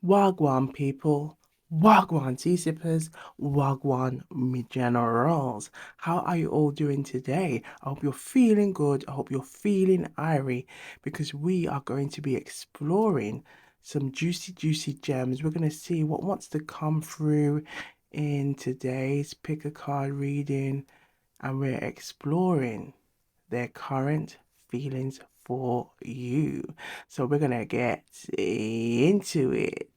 Wagwan people, Wagwan tea sippers, Wagwan me generals. How are you all doing today? I hope you're feeling good. I hope you're feeling irie because we are going to be exploring some juicy gems. We're going to see what wants to come through in today's pick a card reading, and we're exploring their current feelings for you. So we're gonna get into it.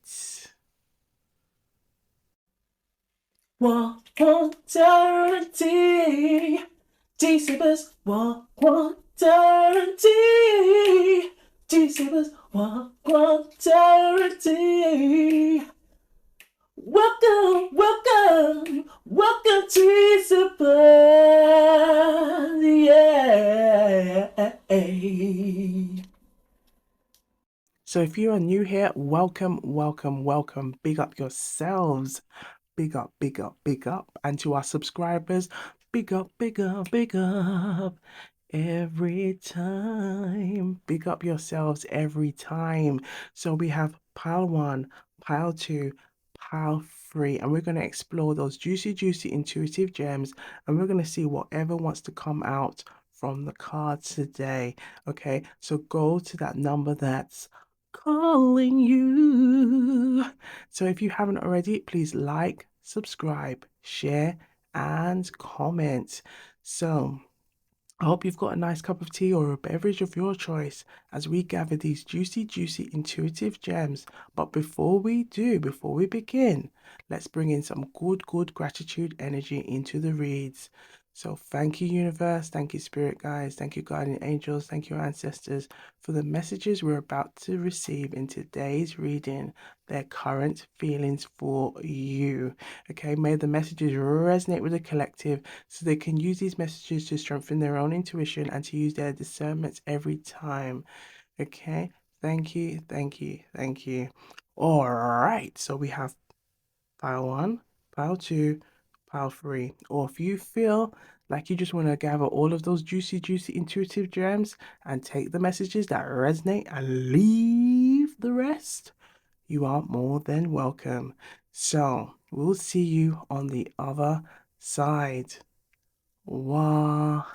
Guarantee. G-Sippers, guarantee. G-Sippers, guarantee. Welcome to Super. Yeah. So if you are new here, welcome. Big up yourselves. Big up. And to our subscribers, big up. Every time. Big up yourselves every time. So we have pile one, pile two, pile three, and we're going to explore those juicy, intuitive gems, and we're going to see whatever wants to come out from the cards today. Okay, so go to that number that's calling you. So if you haven't already, please like, subscribe, share, and comment. So I hope you've got a nice cup of tea or a beverage of your choice as we gather these juicy, intuitive gems. But before we begin, let's bring in some good gratitude energy into the reads. So thank you, universe. Thank you, spirit guides. Thank you, guardian angels. Thank you, ancestors, for the messages we're about to receive in today's reading, their current feelings for you. Okay, may the messages resonate with the collective so they can use these messages to strengthen their own intuition and to use their discernments every time. Okay, thank you. All right, so we have pile one, pile two, pile three. Or if you feel like you just want to gather all of those juicy, intuitive gems and take the messages that resonate and leave the rest, you are more than welcome. So we'll see you on the other side. Wagwan.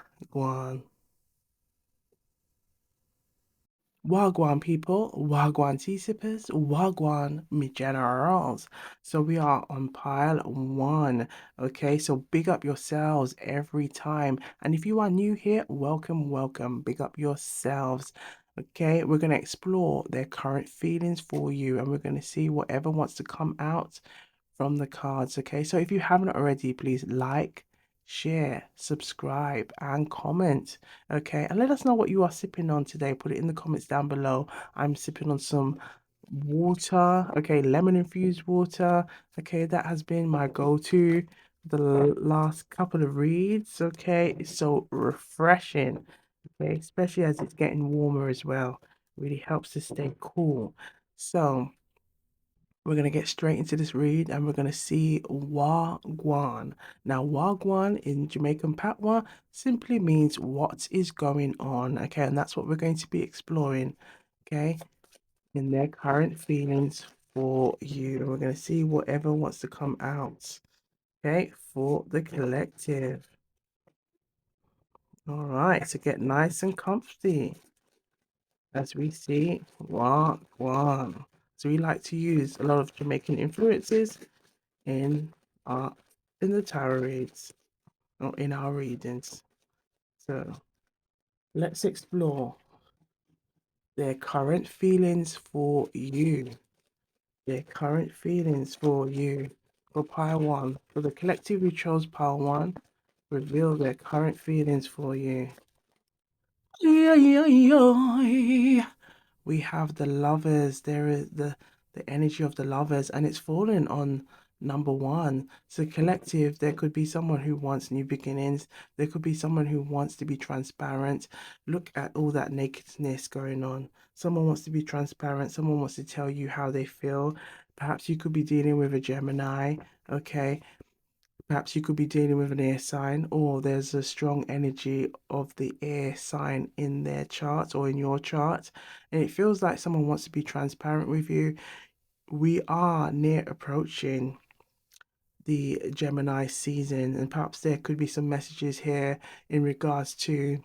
Wagwan people, Wagwan tea sippers, Wagwan me generals. So we are on pile one. Okay, so big up yourselves every time. And if you are new here, welcome. Big up yourselves. Okay, we're going to explore their current feelings for you and we're going to see whatever wants to come out from the cards. Okay, so if you haven't already, please like, share, subscribe, and comment. Okay, and let us know what you are sipping on today. Put it in the comments down below. I'm sipping on some water. Okay, lemon infused water. Okay, that has been my go-to the last couple of reads. Okay, it's so refreshing. Okay, especially as it's getting warmer as well. Really helps to stay cool. So we're going to get straight into this read and we're going to see Wagwan. Now, Wagwan in Jamaican Patois simply means what is going on. Okay, and that's what we're going to be exploring. Okay, in their current feelings for you. And we're going to see whatever wants to come out. Okay, for the collective. All right, so get nice and comfy as we see Wagwan. So we like to use a lot of Jamaican influences in our in the tarot reads or in our readings. So let's explore their current feelings for you. Their current feelings for you. For pile one, for the collective who chose pile one, reveal their current feelings for you. We have the lovers. There is the energy of the lovers, and it's fallen on number one. So collective, there could be someone who wants new beginnings. There could be someone who wants to be transparent. Look at all that nakedness going on. Someone wants to be transparent. Someone wants to tell you how they feel. Perhaps you could be dealing with a Gemini. Okay, perhaps you could be dealing with an air sign, or there's a strong energy of the air sign in their chart or in your chart. And it feels like someone wants to be transparent with you. we are near approaching the Gemini season, and perhaps there could be some messages here in regards to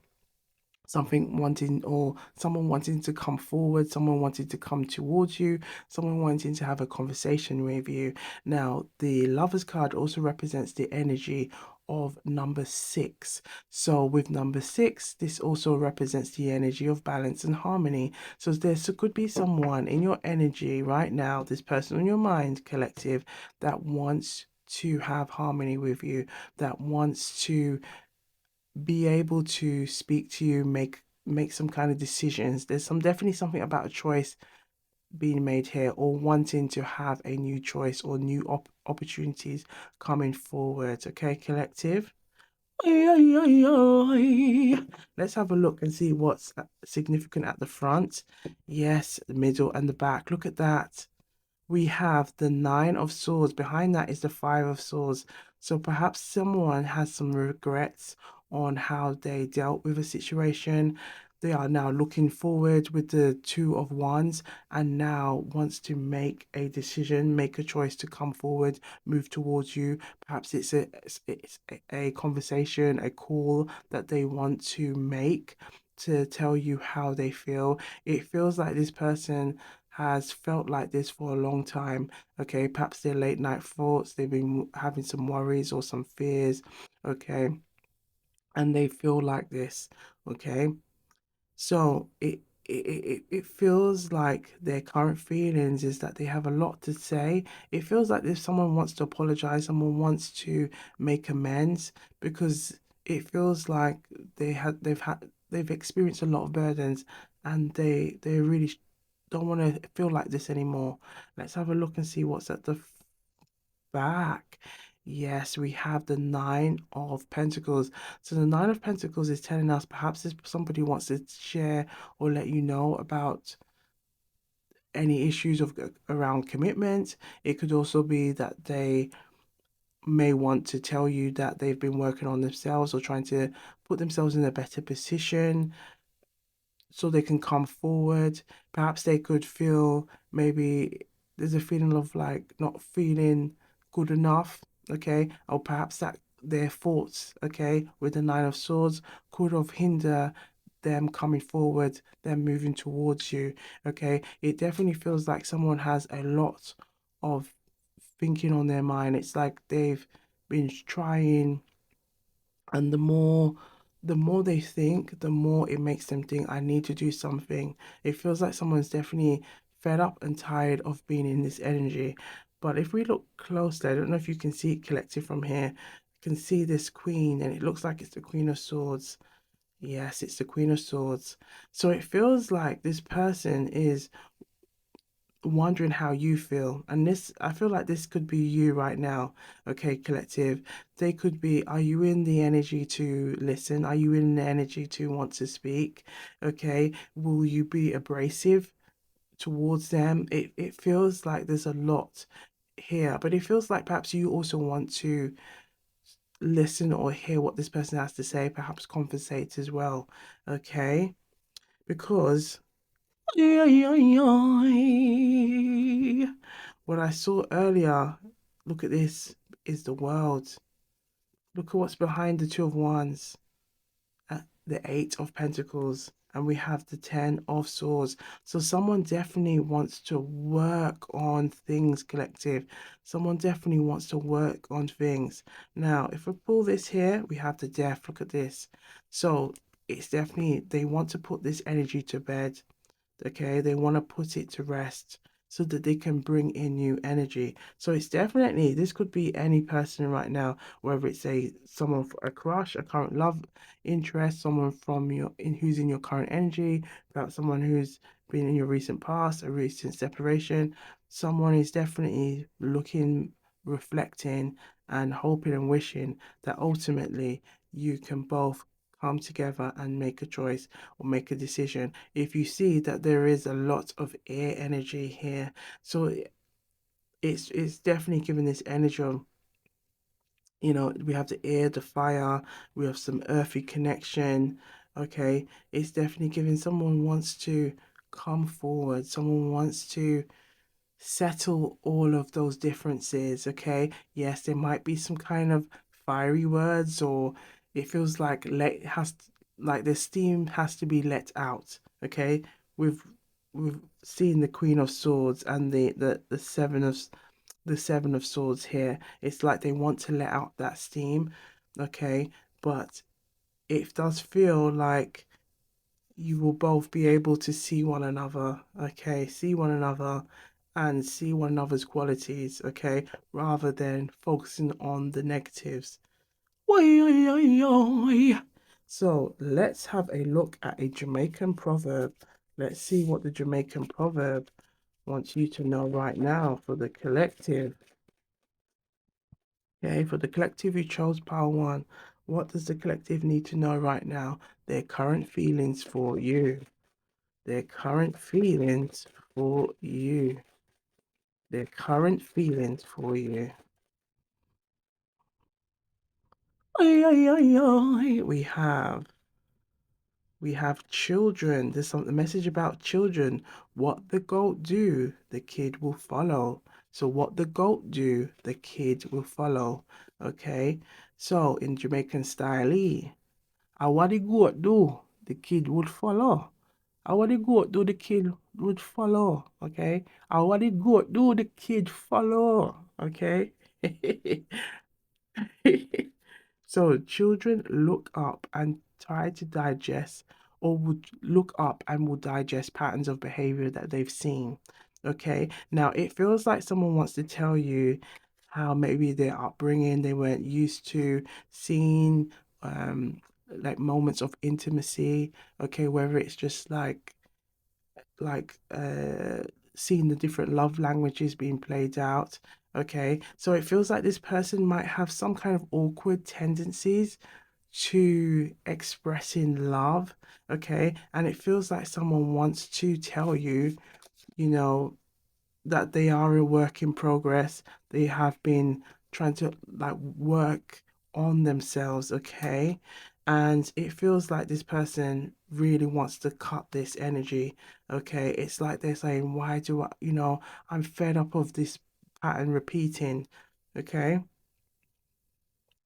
something wanting, or someone wanting to come forward, someone wanting to come towards you, someone wanting to have a conversation with you. Now, the Lovers card also represents the energy of number 6. So with number 6, this also represents the energy of balance and harmony. So there could be someone in your energy right now, this person on your mind, collective, that wants to have harmony with you, that wants to be able to speak to you, make some kind of decisions. There's definitely something about a choice being made here, or wanting to have a new choice or new opportunities coming forward. Okay, collective. Let's have a look and see what's significant at the front. Yes, the middle and the back. Look at that. We have the Nine of Swords. Behind that is the Five of Swords. So perhaps someone has some regrets on how they dealt with a situation. They are now looking forward with the Two of Wands, and now wants to make a decision, make a choice to come forward, move towards you. Perhaps it's a conversation, a call that they want to make to tell you how they feel. It feels like this person has felt like this for a long time. Okay, perhaps their late night thoughts, they've been having some worries or some fears. Okay, and they feel like this. Okay, so it feels like their current feelings is that they have a lot to say. It feels like if someone wants to apologize, someone wants to make amends, because it feels like they've experienced a lot of burdens, and they really don't want to feel like this anymore. Let's have a look and see what's at the back. Yes, we have the Nine of Pentacles. So the Nine of Pentacles is telling us perhaps if somebody wants to share or let you know about any issues of around commitment. It could also be that they may want to tell you that they've been working on themselves or trying to put themselves in a better position so they can come forward. Perhaps they could feel, maybe there's a feeling of like not feeling good enough, okay? Or perhaps that their thoughts, okay, with the Nine of Swords could have hinder them coming forward, them moving towards you, okay? It definitely feels like someone has a lot of thinking on their mind. It's like they've been trying, and the more they think, the more it makes them think, I need to do something. It feels like someone's definitely fed up and tired of being in this energy. But if we look closely, I don't know if you can see it collected from here. You can see this queen, and it looks like it's the Queen of Swords. Yes, it's the Queen of Swords. So it feels like this person is wondering how you feel, and this, I feel like this could be you right now. Okay, collective, they could be, are you in the energy to listen? Are you in the energy to want to speak? Okay, will you be abrasive towards them? It feels like there's a lot here, but it feels like perhaps you also want to listen or hear what this person has to say, perhaps conversate as well. Okay, because what I saw earlier, look at this, is the world. Look at what's behind the Two of Wands, the Eight of Pentacles, and we have the Ten of Swords. So someone definitely wants to work on things, collective. Someone definitely wants to work on things. Now, if we pull this here, we have the Death. Look at this. So it's definitely, they want to put this energy to bed. Okay, they want to put it to rest so that they can bring in new energy. So it's definitely, this could be any person right now, whether it's someone for a crush, a current love interest, someone from your in who's in your current energy, perhaps someone who's been in your recent past, a recent separation. Someone is definitely looking, reflecting, and hoping and wishing that ultimately you can both come together and make a choice or make a decision. If you see that there is a lot of air energy here, so it's definitely giving this energy of, we have the air, the fire, we have some earthy connection. Okay, it's definitely giving, someone wants to come forward, someone wants to settle all of those differences, okay? Yes, there might be some kind of fiery words, or it feels like like the steam has to be let out, okay? We've we've seen the Queen of Swords and the Seven of Swords here. It's like they want to let out that steam, okay? But it does feel like you will both be able to see one another, okay? See one another and see one another's qualities, okay? Rather than focusing on the negatives. Oi, oi, oi, oi. So let's have a look at a Jamaican proverb. Let's see what the Jamaican proverb wants you to know right now for the collective. Okay, for the collective who chose pile one, what does the collective need to know right now? Their current feelings for you. Their current feelings for you. Their current feelings for you. Ay, ay, ay, ay. We have children. There's some message about children. What the goat do, the kid will follow. So what the goat do, the kid will follow. Okay. So in Jamaican style, what the goat do, the kid would follow. What the goat do, the kid would follow. Okay. What the goat do, the kid follow. Okay. So children look up and try to digest, or would look up and will digest patterns of behavior that they've seen. Okay. Now it feels like someone wants to tell you how maybe their upbringing, they weren't used to seeing like moments of intimacy. Okay, whether it's just like seeing the different love languages being played out. Okay, so it feels like this person might have some kind of awkward tendencies to expressing love. Okay, and it feels like someone wants to tell you, you know, that they are a work in progress. They have been trying to like work on themselves, okay? And it feels like this person really wants to cut this energy, okay? It's like they're saying, why do I, I'm fed up of this pattern repeating, okay?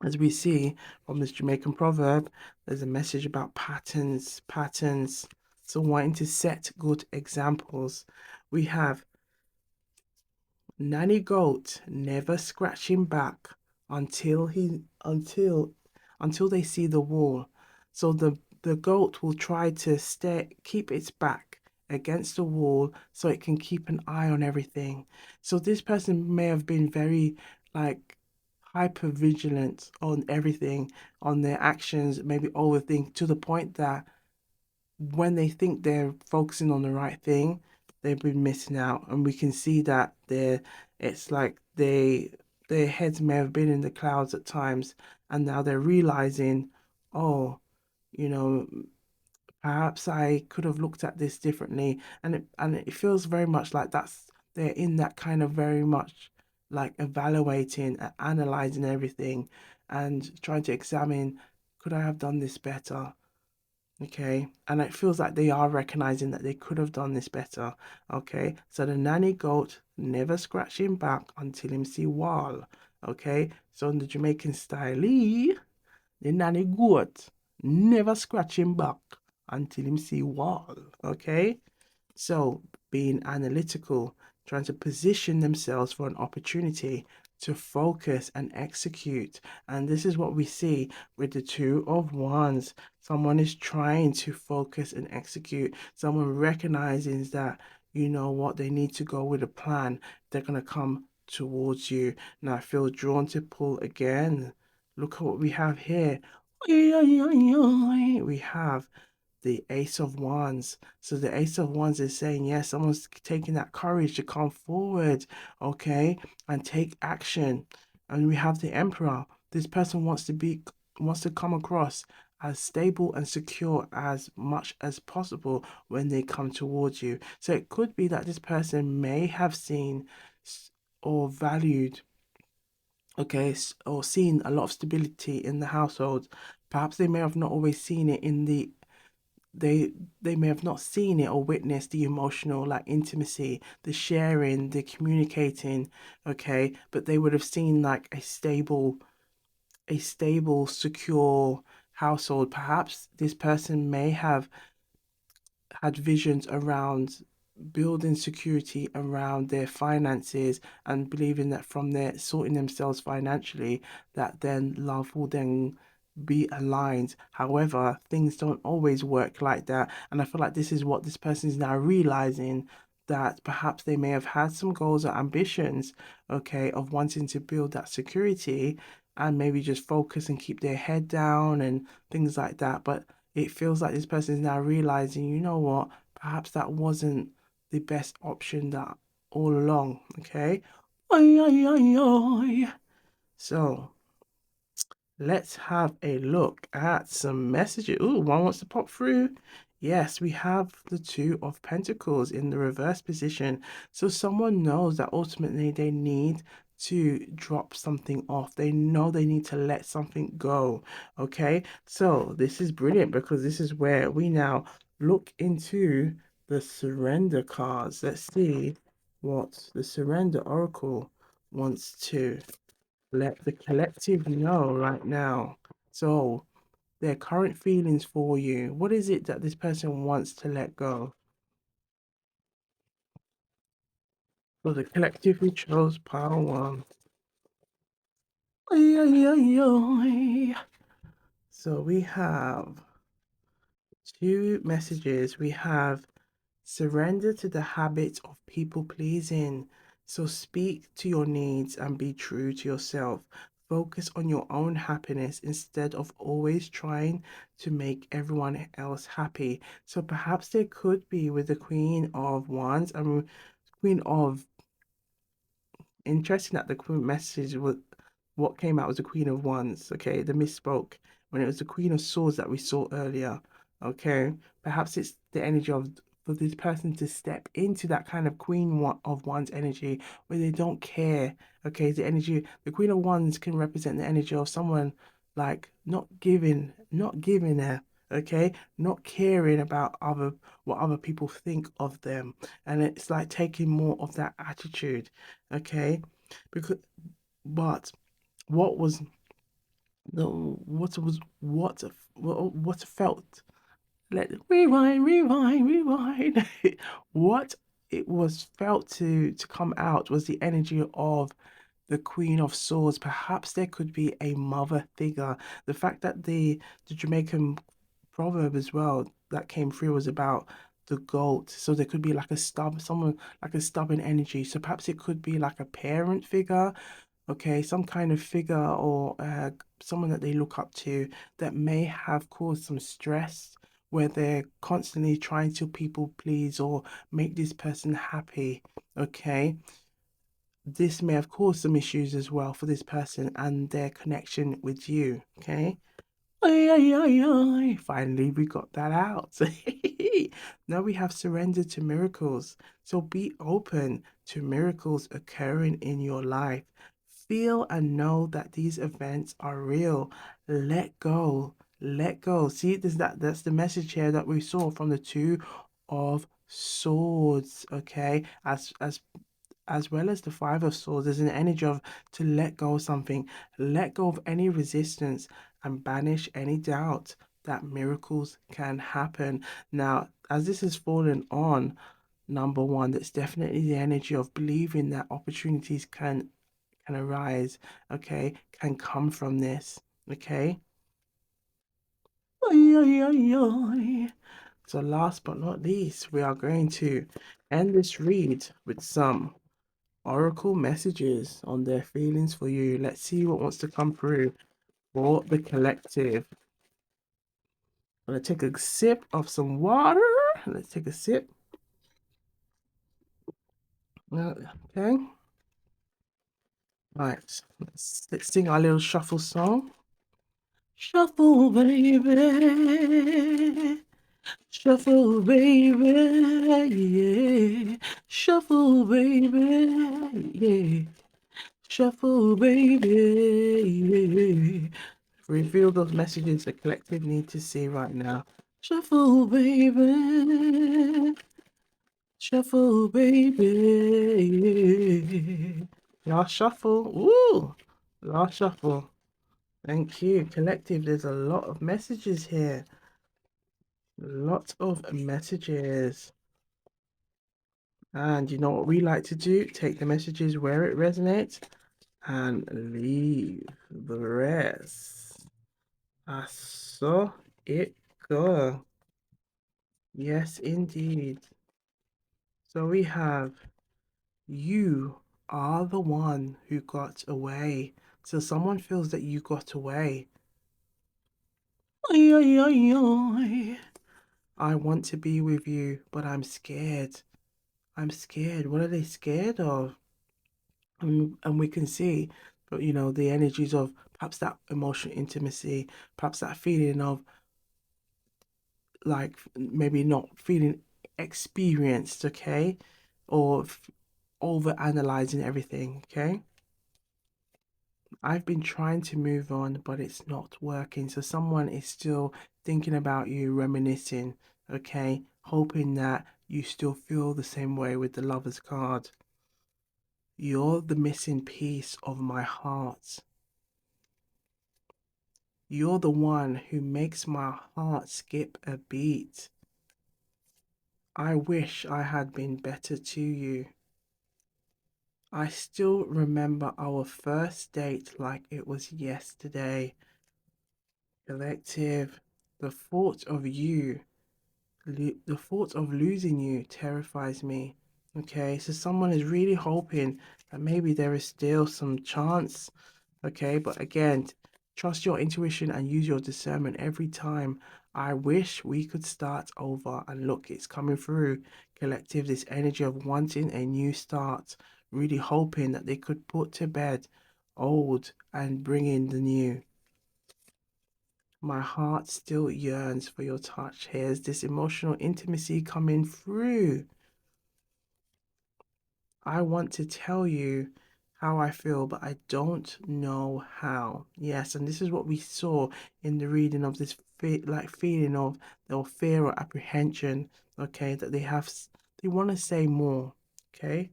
As we see from this Jamaican proverb, there's a message about patterns, patterns. So wanting to set good examples. We have Nanny Goat never scratching back until they see the wall. So the goat will try to keep its back against the wall so it can keep an eye on everything. So this person may have been very like hyper vigilant on everything, on their actions, maybe overthink to the point that when they think they're focusing on the right thing, they've been missing out. And we can see that it's like their heads may have been in the clouds at times, and now they're realizing, oh, you know, perhaps I could have looked at this differently. And it feels very much like they're in that kind of very much like evaluating and analyzing everything and trying to examine, could I have done this better? Okay, and it feels like they are recognizing that they could have done this better. Okay, so the nanny goat never scratch him back until him see wall. Okay, so in the Jamaican style, the nanny goat never scratch him back until him see wall. Okay, so being analytical, trying to position themselves for an opportunity to focus and execute. And this is what we see with the Two of Wands. Someone is trying to focus and execute. Someone recognizes that, you know what, they need to go with a plan. They're going to come towards you. Now I feel drawn to pull again. Look at what we have here. We have the Ace of Wands. So the Ace of Wands is saying, yes, someone's taking that courage to come forward, okay, and take action. And we have the Emperor. This person wants to come across as stable and secure as much as possible when they come towards you. So it could be that this person may have seen or valued, okay, or seen a lot of stability in the household. Perhaps they may have not always seen it in they they may have not seen it or witnessed the emotional like intimacy, the sharing, the communicating, okay, but they would have seen like a stable, secure household. Perhaps this person may have had visions around building security around their finances and believing that from their sorting themselves financially, that then love will then be aligned. However, things don't always work like that. And I feel like this is what this person is now realizing, that perhaps they may have had some goals or ambitions, okay, of wanting to build that security and maybe just focus and keep their head down and things like that. But it feels like this person is now realizing, you know what, perhaps that wasn't the best option that all along, okay? Oi, oi, oi, oi. So let's have a look at some messages. Ooh, one wants to pop through. Yes, we have the Two of Pentacles in the reverse position. So someone knows that ultimately they need to drop something off. They know they need to let something go. Okay, so this is brilliant because this is where we now look into the surrender cards. Let's see what the surrender oracle wants to let the collective know right now. So, their current feelings for you. What is it that this person wants to let go? So, the collective we chose pile one. Ay, ay, ay, ay. So, we have two messages. We have surrender to the habit of people pleasing. So speak to your needs and be true to yourself. Focus on your own happiness instead of always trying to make everyone else happy. So perhaps there could be with the Queen of Wands and Queen of, interesting that the Queen message was, what came out was the Queen of Wands, okay? The misspoke when it was the Queen of Swords that we saw earlier, okay? Perhaps it's the energy of for this person to step into that kind of of Wands energy where they don't care, okay? The energy, the Queen of Wands can represent the energy of someone like not giving a, okay? Not caring about what other people think of them. And it's like taking more of that attitude, okay? Because, but what was the what felt, let rewind what it was felt to come out was the energy of the Queen of Swords. Perhaps there could be a mother figure. The fact that the Jamaican proverb as well that came through was about the goat, so there could be like a someone like a stubborn energy. So perhaps it could be like a parent figure, okay, some kind of figure or someone that they look up to that may have caused some stress where they're constantly trying to people please or make this person happy, okay? This may have caused some issues as well for this person and their connection with you, okay? Ay, ay, ay, ay. Finally, we got that out. Now we have surrender to miracles. So be open to miracles occurring in your life. Feel and know that these events are real. Let go. Let go. See, that's the message here that we saw from the Two of Swords. Okay. As well as the Five of Swords, there's an energy of to let go of something, let go of any resistance, and banish any doubt that miracles can happen. Now, as this has fallen on number one, that's definitely the energy of believing that opportunities can arise, okay, can come from this, okay. Ay, ay, ay, ay. So last but not least, we are going to end this read with some oracle messages on their feelings for you. Let's see what wants to come through for the collective. I'm gonna take a sip of some water. Let's take a sip. Okay. Right. Let's sing our little shuffle song. Shuffle, baby. Shuffle, baby. Yeah. Shuffle, baby. Yeah. Shuffle, baby. Reveal those messages the collective need to see right now. Shuffle, baby. Shuffle, baby. Last shuffle. Ooh, last shuffle. Thank you, collective. There's a lot of messages here. Lots of messages. And you know what we like to do? Take the messages where it resonates and leave the rest. I saw it go. Yes, indeed. So we have you are the one who got away. So someone feels that you got away. Ay, ay, ay, ay. I want to be with you, but I'm scared. I'm scared. What are they scared of? And we can see, but you know, the energies of perhaps that emotional intimacy, perhaps that feeling of like maybe not feeling experienced, okay, or over analyzing everything, okay. I've been trying to move on, but it's not working. So someone is still thinking about you, reminiscing, okay, hoping that you still feel the same way with the Lover's card. You're the missing piece of my heart. You're the one who makes my heart skip a beat. I wish I had been better to you. I still remember our first date like it was yesterday. Collective, the thought of you, the thought of losing you terrifies me. Okay, so someone is really hoping that maybe there is still some chance. Okay, but again, trust your intuition and use your discernment every time. I wish we could start over, and look, it's coming through. Collective, this energy of wanting a new start, really hoping that they could put to bed old and bring in the new. My heart still yearns for your touch. Here's this emotional intimacy coming through. I want to tell you how I feel, but I don't know how. Yes, and this is what we saw in the reading of this feeling of or fear or apprehension. Okay, that they want to say more. Okay,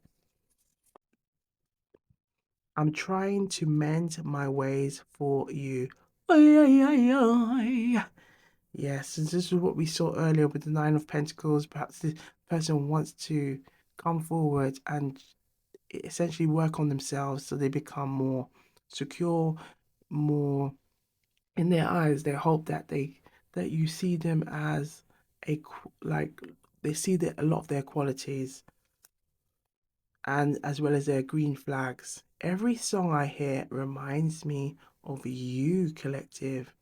I'm trying to mend my ways for you. Ay, ay, ay, ay. Yes, and this is what we saw earlier with the Nine of Pentacles. Perhaps this person wants to come forward and essentially work on themselves so they become more secure, more in their eyes. They hope that that you see them as like they see that a lot of their qualities and as well as their green flags. Every song I hear reminds me of you, collective.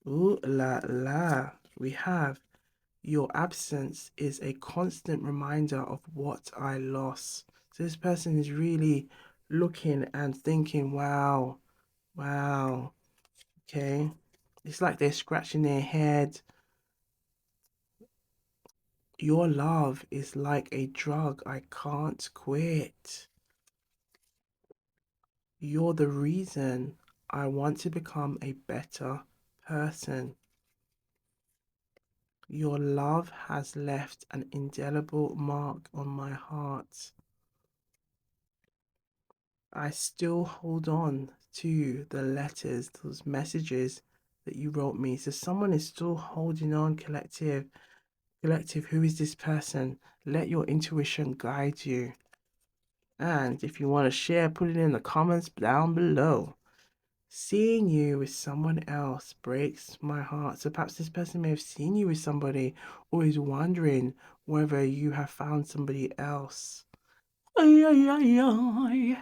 Ooh la la. We have your absence is a constant reminder of what I lost. So this person is really looking and thinking, wow, wow, okay. It's like they're scratching their head. Your love is like a drug I can't quit. You're the reason I want to become a better person. Your love has left an indelible mark on my heart. I still hold on to the letters, those messages that you wrote me. So someone is still holding on, collective. Collective, who is this person? Let your intuition guide you. And if you want to share, put it in the comments down below. Seeing you with someone else breaks my heart. So perhaps this person may have seen you with somebody or is wondering whether you have found somebody else. Ay, ay, ay, ay.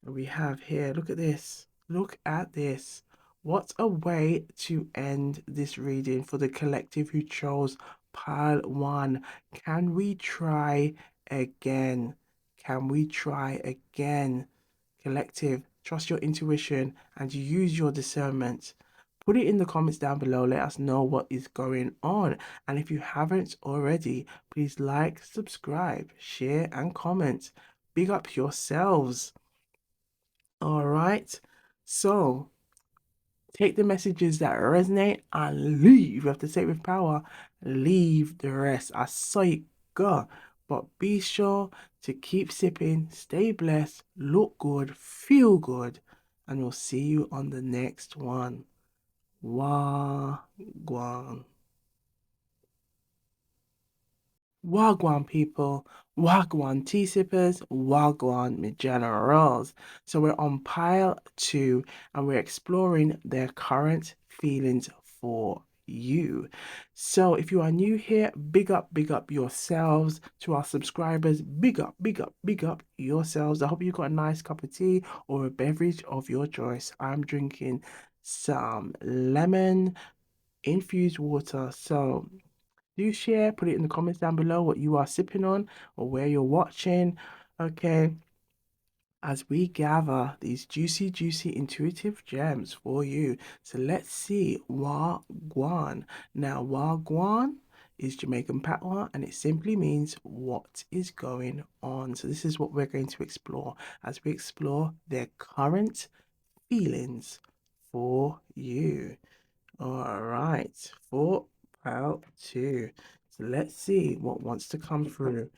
We have here, look at this. Look at this. What a way to end this reading for the collective who chose pile one. Can we try again? Can we try again? Collective, trust your intuition and use your discernment. Put it in the comments down below. Let us know what is going on. And if you haven't already, please like, subscribe, share, and comment. Big up yourselves. All right. So Take the messages that resonate and leave. You have to say it with power. Leave the rest. I saw it go. But be sure to keep sipping, stay blessed, look good, feel good, and we'll see you on the next one. Wagwan. Wagwan people, Wagwan tea sippers, Wagwan me generals. So we're on pile two and we're exploring their current feelings for you. So if you are new here, big up yourselves. To our subscribers, big up yourselves. I hope you got a nice cup of tea or a beverage of your choice. I'm drinking some lemon infused water. So do share, put it in the comments down below what you are sipping on or where you're watching. Okay, as we gather these juicy, intuitive gems for you. So let's see Wagwan. Now, Wagwan is Jamaican patois and it simply means what is going on. So this is what we're going to explore as we explore their current feelings for you. All right, for part two. So let's see what wants to come through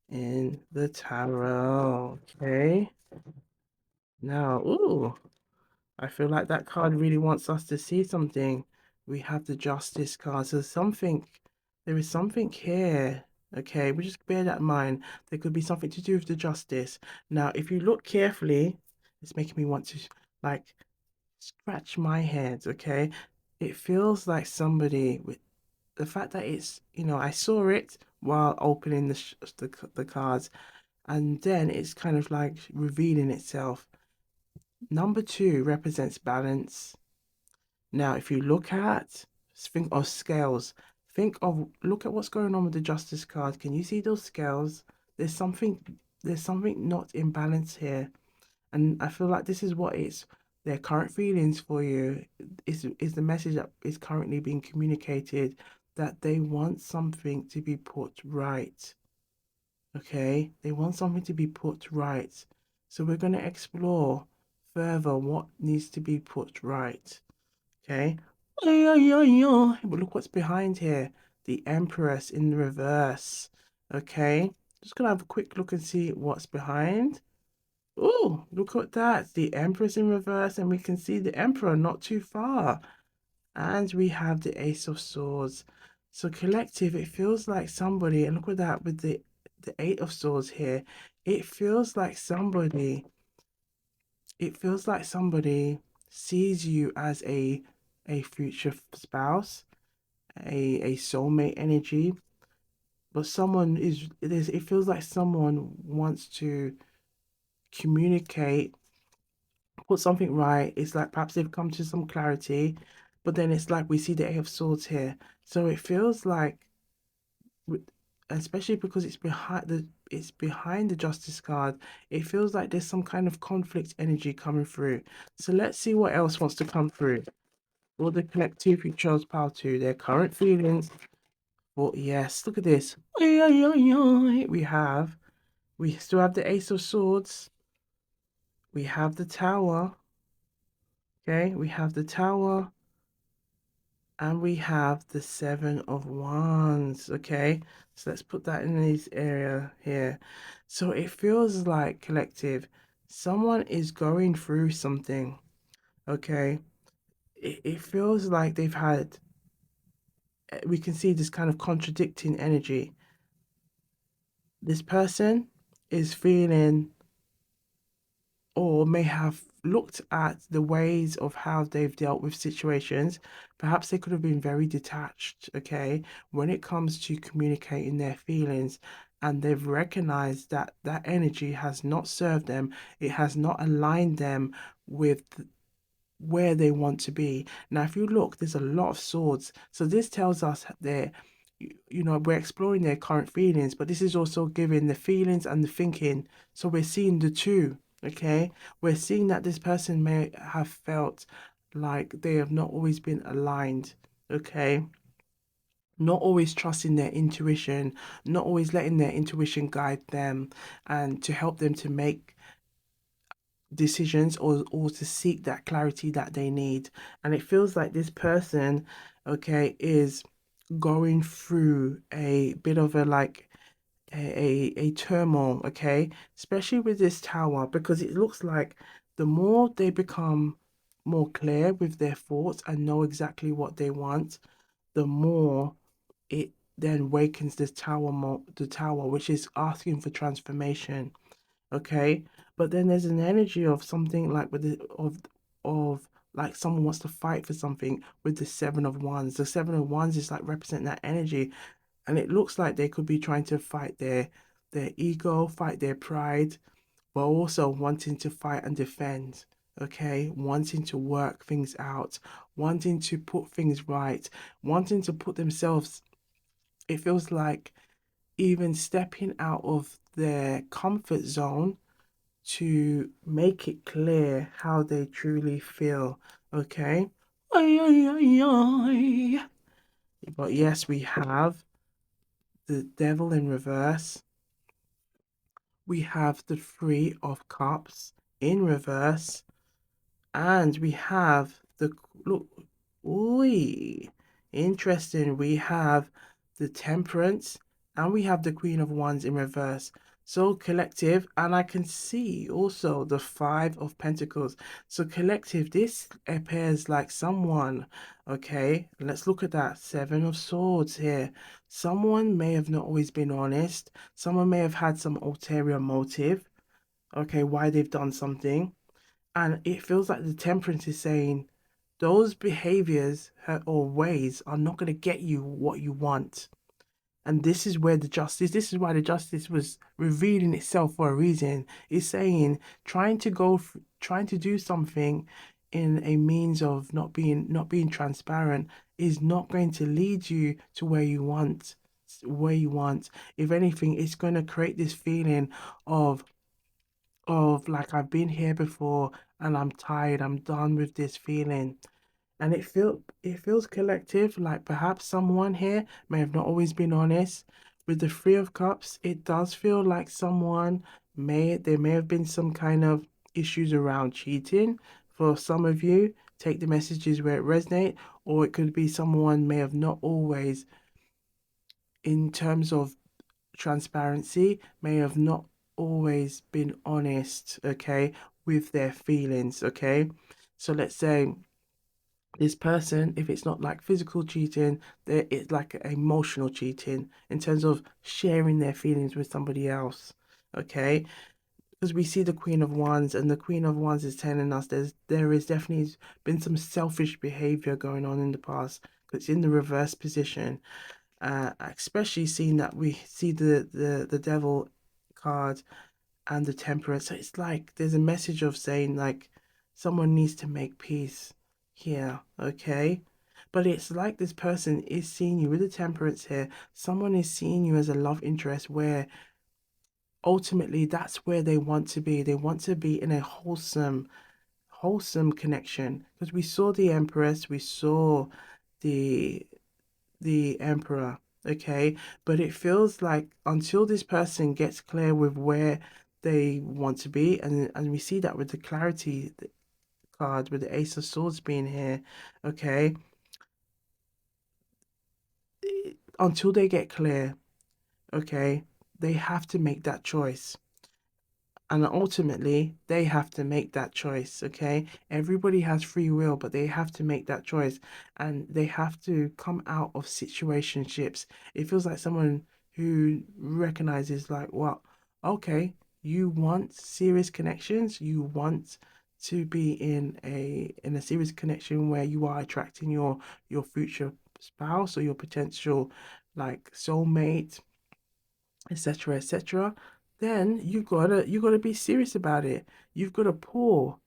in the tarot. Okay. Now, ooh, I feel like that card really wants us to see something. We have the Justice card. So there is something here. Okay, we just bear that in mind. There could be something to do with the Justice. Now, if you look carefully, it's making me want to like scratch my head. Okay, it feels like somebody with the fact that it's, I saw it while opening the cards, and then it's kind of like revealing itself. Number two represents balance. Now, if you think of scales, look at what's going on with the Justice card. Can you see those scales? There's something, there's something not in balance here. And I feel like this is what it's their current feelings for you is the message that is currently being communicated, that they want something to be put right. Okay, they want something to be put right. So we're going to explore further what needs to be put right. Okay. But look what's behind here. The Empress in reverse. Okay. Just gonna have a quick look and see what's behind. Oh, look at that. The Empress in reverse, and we can see the Emperor not too far. And we have the Ace of Swords. So collective, it feels like somebody, and look at that with the Eight of Swords here. It feels like somebody, it feels like somebody sees you as a future spouse, a soulmate energy, but it feels like someone wants to communicate, put something right. It's like perhaps they've come to some clarity, but then it's like we see the Eight of Swords here. So it feels like, especially because it's behind the Justice card, it feels like there's some kind of conflict energy coming through. So let's see what else wants to come through. All the collective who chose power to their current feelings. Well, yes, look at this. We still have the Ace of Swords. We have the Tower. Okay, we have the Tower. And we have the Seven of Wands. Okay, so let's put that in this area here. So it feels like collective, someone is going through something. Okay, it feels like they've had, we can see this kind of contradicting energy. This person is feeling or may have looked at the ways of how they've dealt with situations. Perhaps they could have been very detached, okay, when it comes to communicating their feelings, and they've recognized that that energy has not served them, it has not aligned them with where they want to be. Now, if you look, there's a lot of swords. So this tells us they're, we're exploring their current feelings, but this is also giving the feelings and the thinking. So we're seeing the two, okay? We're seeing that this person may have felt like they have not always been aligned, okay? Not always trusting their intuition, not always letting their intuition guide them and to help them to make decisions, or to seek that clarity that they need. And it feels like this person, okay, is going through a bit of a like a turmoil, okay, especially with this tower, because it looks like the more they become more clear with their thoughts and know exactly what they want, the more it then wakens this the tower, which is asking for transformation, okay. But then there's an energy of something like with the of like someone wants to fight for something with the Seven of Wands. The Seven of Wands is like representing that energy, and it looks like they could be trying to fight their ego, fight their pride, but also wanting to fight and defend, okay, wanting to work things out, wanting to put things right, wanting to put themselves, it feels like, even stepping out of their comfort zone to make it clear how they truly feel, okay. Ay, ay, ay, ay. But yes, we have the devil in reverse. We have the Three of Cups in reverse. And we have the, look, ooh, interesting. We have the Temperance and we have the Queen of Wands in reverse. So collective, and I can see also the Five of Pentacles. So collective, this appears like someone, okay, let's look at that Seven of Swords here. Someone may have not always been honest. Someone may have had some ulterior motive, okay, why they've done something. And it feels like the Temperance is saying those behaviors or ways are not going to get you what you want. And this is where this is why the justice was revealing itself for a reason. It's saying trying to do something in a means of not being transparent is not going to lead you to where you want. If anything, it's going to create this feeling of like, I've been here before and I'm tired, I'm done with this feeling. And it feels collective, like perhaps someone here may have not always been honest. With the Three of Cups, it does feel like there may have been some kind of issues around cheating. For some of you, take the messages where it resonates, or it could be someone may have not always, in terms of transparency, may have not always been honest, okay, with their feelings, okay. So let's say this person, if it's not like physical cheating, it's like emotional cheating in terms of sharing their feelings with somebody else, okay. Because we see the Queen of Wands, and the Queen of Wands is telling us there is definitely been some selfish behavior going on in the past. It's in the reverse position, especially seeing that we see the devil card and the Temperance. So it's like there's a message of saying like someone needs to make peace here, okay. But it's like this person is seeing you with the Temperance here. Someone is seeing you as a love interest, where ultimately that's where they want to be. They want to be in a wholesome connection, because we saw the Empress, we saw the Emperor, okay. But it feels like until this person gets clear with where they want to be, and we see that with the Clarity card, with the Ace of Swords being here, okay, until they get clear, okay, they have to make that choice. And ultimately, they have to make that choice, okay? Everybody has free will, but they have to make that choice. And they have to come out of situationships. It feels like someone who recognizes, like, what? Okay, you want serious connections. You want to be in a serious connection where you are attracting your future spouse or your potential like soulmate, etc., etc., then you gotta be serious about it. You've got to pour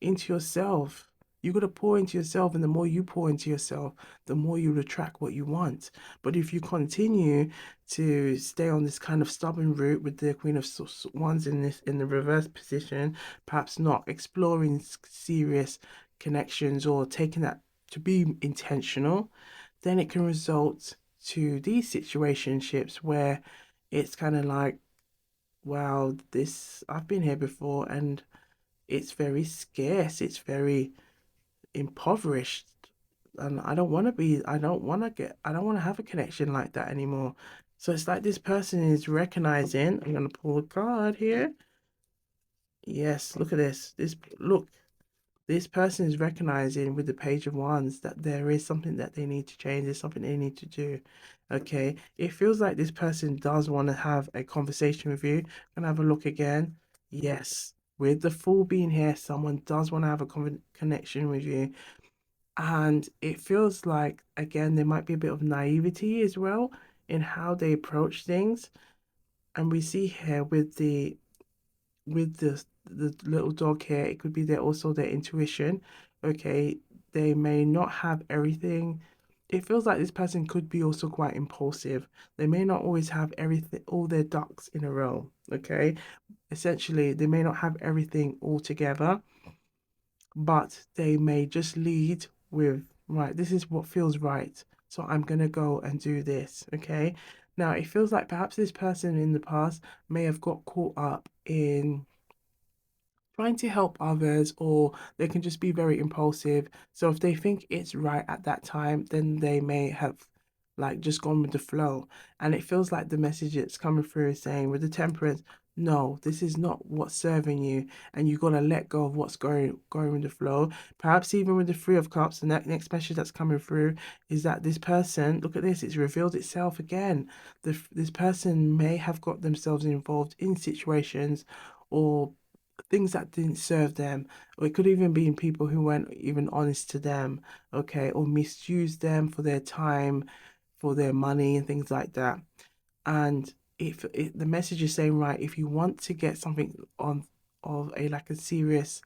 into yourself. You got to pour into yourself, and the more you pour into yourself, the more you'll attract what you want. But if you continue to stay on this kind of stubborn route with the Queen of Wands in the reverse position, perhaps not exploring serious connections or taking that to be intentional, then it can result to these situationships where it's kind of like, wow, this I've been here before, and it's very scarce, it's very impoverished. And I don't want to be, I don't want to have a connection like that anymore. So it's like this person is recognizing, I'm going to pull a card here. Yes, look at this. This person is recognizing with the Page of Wands that there is something that they need to change, there's something they need to do. Okay, it feels like this person does want to have a conversation with you. I'm gonna have a look again. Yes, with the Fool being here, someone does want to have a connection with you. And it feels like, again, there might be a bit of naivety as well in how they approach things. And we see here with the little dog here, it could be their also their intuition. Okay, they may not have everything. It feels like this person could be also quite impulsive. They may not always have everything, all their ducks in a row. Okay, essentially, they may not have everything all together, but they may just lead with, right, this is what feels right, so I'm gonna go and do this. Okay, now it feels like perhaps this person in the past may have got caught up in trying to help others, or they can just be very impulsive. So if they think it's right at that time, then they may have like just gone with the flow. And it feels like the message that's coming through is saying with the Temperance, no, this is not what's serving you, and you got to let go of what's going with the flow. Perhaps even with the Three of Cups, and that next message that's coming through is that this person, look at this, it's revealed itself again. This person may have got themselves involved in situations or things that didn't serve them, or it could even be in people who weren't even honest to them, okay, or misused them for their time, for their money, and things like that. And if the message is saying, right, if you want to get something on of a like a serious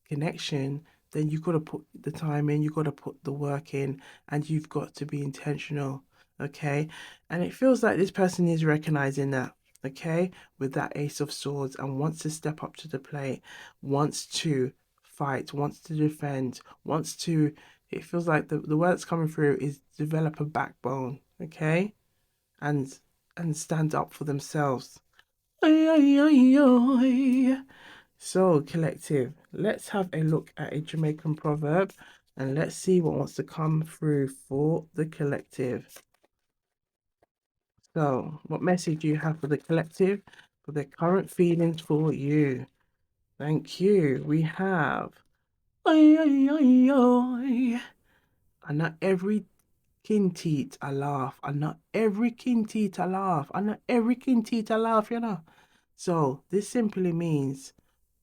connection, then you've got to put the time in, you've got to put the work in, and you've got to be intentional. Okay. And it feels like this person is recognizing that, okay, with that Ace of Swords, and wants to step up to the plate, wants to fight, wants to defend, wants to, it feels like the word that's coming through is develop a backbone, okay, and stand up for themselves. Ay, ay, ay, ay. So, collective, let's have a look at a Jamaican proverb and let's see what wants to come through for the collective. So, what message do you have for the collective for their current feelings for you? Thank you. We have, ay, ay, ay, ay. And not every kinteet I laugh, and not every kinteet I laugh, and not every kinteet I laugh, you know. So, this simply means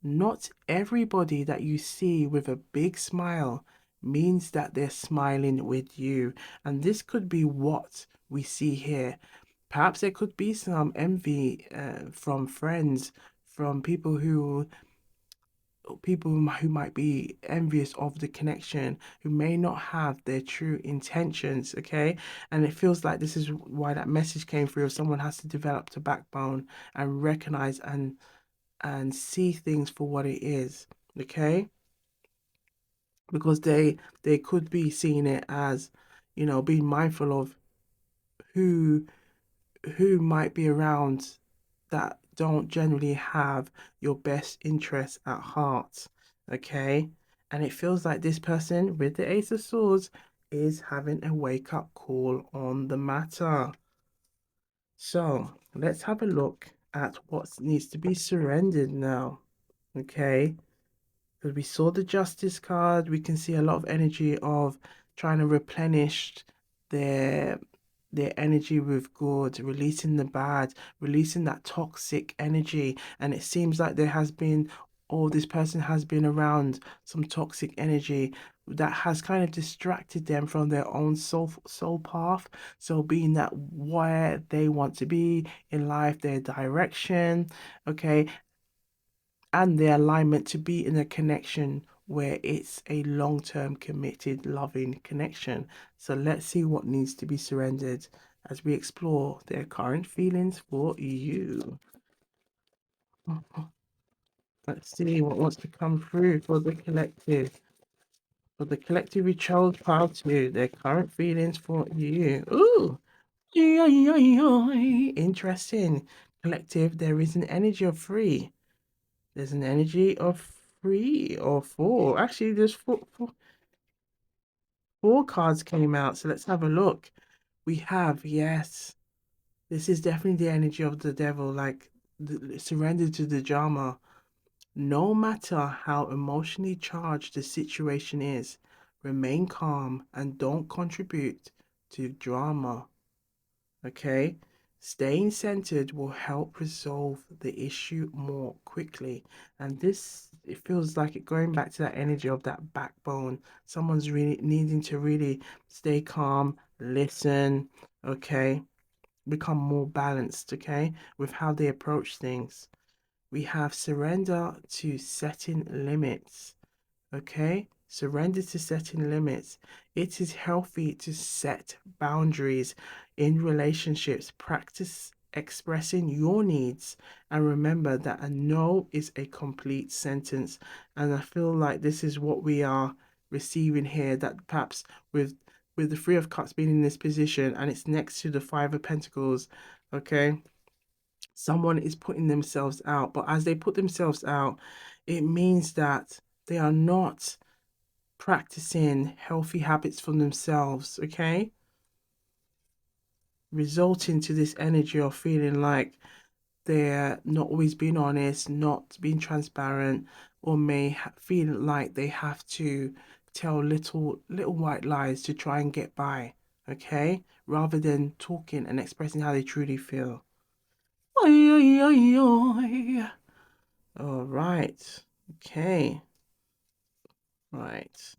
not everybody that you see with a big smile means that they're smiling with you. And this could be what we see here. Perhaps there could be some envy from friends, from people who might be envious of the connection, who may not have their true intentions, okay? And it feels like this is why that message came through. Someone has to develop the backbone and recognize and see things for what it is, okay, because they could be seeing it as, you know, being mindful of who who might be around that don't generally have your best interests at heart, okay. And it feels like this person with the Ace of Swords is having a wake-up call on the matter. So let's have a look at what needs to be surrendered now, okay. Because we saw the Justice card, we can see a lot of energy of trying to replenish their their energy with good, releasing the bad, releasing that toxic energy. And it seems like there has been, or this person has been around some toxic energy that has kind of distracted them from their own soul path. So being that where they want to be in life, their direction, okay, and the alignment to be in a connection where it's a long-term committed loving connection. So let's see what needs to be surrendered as we explore their current feelings for you. Let's see what wants to come through for the collective. For the collective, we chose pile 2, their current feelings for you. Ooh, interesting. Collective, there is an energy of 3. There's an energy of three or four. Actually, there's four cards came out. So let's have a look. We have, yes, this is definitely the energy of the devil, like surrender to the drama. No matter how emotionally charged the situation is, remain calm and don't contribute to drama. Okay? Staying centered will help resolve the issue more quickly. And this, it feels like it going back to that energy of that backbone. Someone's really needing to really stay calm, listen, okay? Become more balanced, okay? With how they approach things. We have surrender to setting limits. Okay? Surrender to setting limits. It is healthy to set boundaries in relationships. Practice expressing your needs and remember that a no is a complete sentence. And I feel like this is what we are receiving here, that perhaps with the Three of Cups being in this position and it's next to the Five of Pentacles, okay? Someone is putting themselves out, but as they put themselves out, it means that they are not practicing healthy habits for themselves, okay? Resulting to this energy of feeling like they're not always being honest, not being transparent, or may feel like they have to tell little white lies to try and get by, okay? Rather than talking and expressing how they truly feel. Oi, oi, oi, oi. All right. Okay. Right.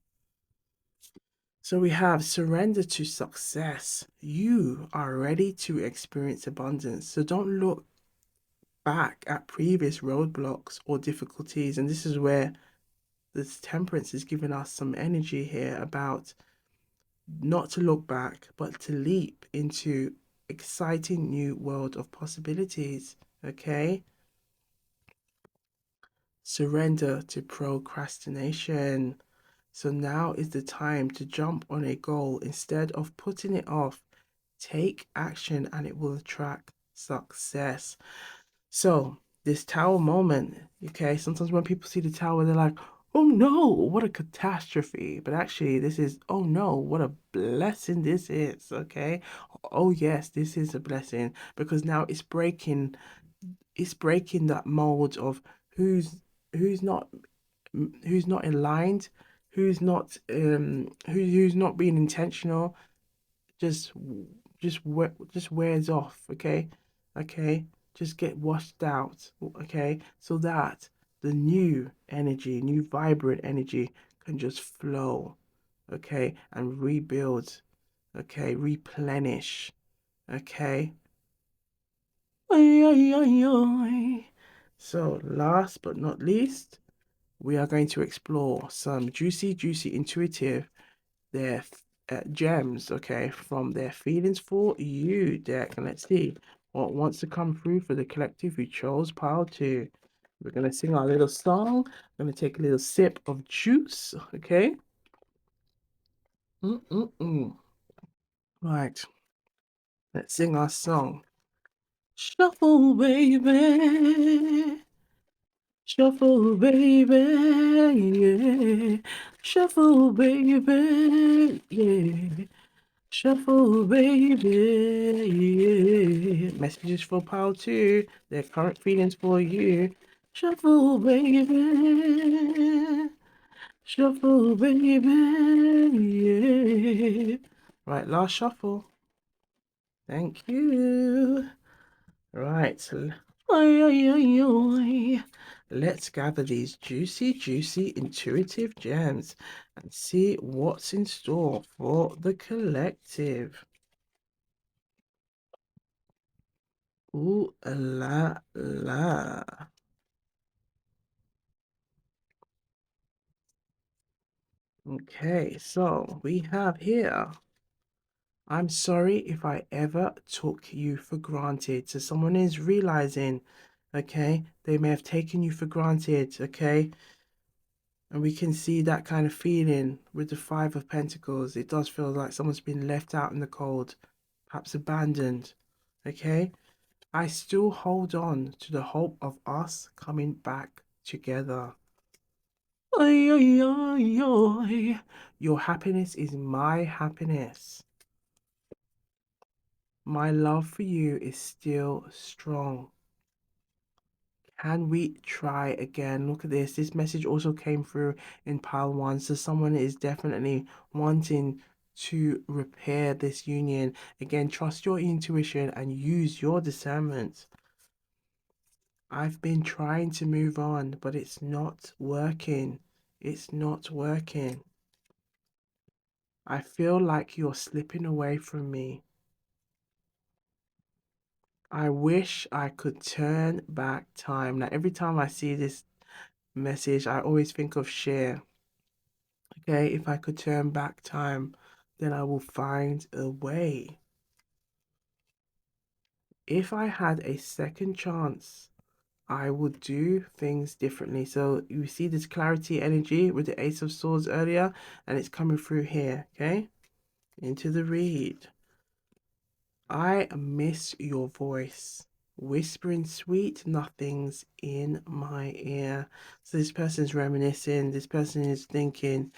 So we have surrender to success. You are ready to experience abundance. So don't look back at previous roadblocks or difficulties. And this is where this temperance is giving us some energy here about not to look back, but to leap into exciting new world of possibilities. Okay. Surrender to procrastination. So now is the time to jump on a goal instead of putting it off. Take action and it will attract success. So, this tower moment, okay, sometimes when people see the tower, they're like, oh no, what a catastrophe. But actually, this is, oh no, what a blessing this is, okay? Oh yes, this is a blessing because now it's breaking that mold of who's not who's not aligned, who's not being intentional, just just wears off, okay? Okay? Just get washed out, okay? So that the new energy, new vibrant energy can just flow, okay? And rebuild, okay? Replenish, okay? Oi, oi, oi, oi. So last but not least, we are going to explore some juicy, intuitive, their gems, okay, from their feelings for you deck. And let's see what wants to come through for the collective who chose pile two. We're going to sing our little song. I'm going to take a little sip of juice, okay? Mm-mm-mm. Right, let's sing our song. Shuffle, baby. Shuffle, baby, yeah. Shuffle, baby, yeah. Shuffle, baby, yeah. Messages for Pal 2. Their current feelings for you. Shuffle, baby. Shuffle, baby, yeah. Right, last shuffle. Thank you. Right. Oi, oi, oi, oi. Let's gather these juicy, intuitive gems and see what's in store for the collective. Ooh la la. Okay, so we have here. I'm sorry if I ever took you for granted. So someone is realizing, okay, they may have taken you for granted, okay? And we can see that kind of feeling with the Five of Pentacles. It does feel like someone's been left out in the cold, perhaps abandoned, okay? I still hold on to the hope of us coming back together. Oi, oi, oi, oi. Your happiness is my happiness. My love for you is still strong. Can we try again? Look at this. This message also came through in pile one. So someone is definitely wanting to repair this union. Again, trust your intuition and use your discernment. I've been trying to move on, but it's not working. It's not working. I feel like you're slipping away from me. I wish I could turn back time. Now, every time I see this message, I always think of Cher. Okay, if I could turn back time, then I will find a way. If I had a second chance, I would do things differently. So you see this clarity energy with the Ace of Swords earlier, and it's coming through here, okay? Into the read. I miss your voice, whispering sweet nothings in my ear. So this person's reminiscing, this person is thinking,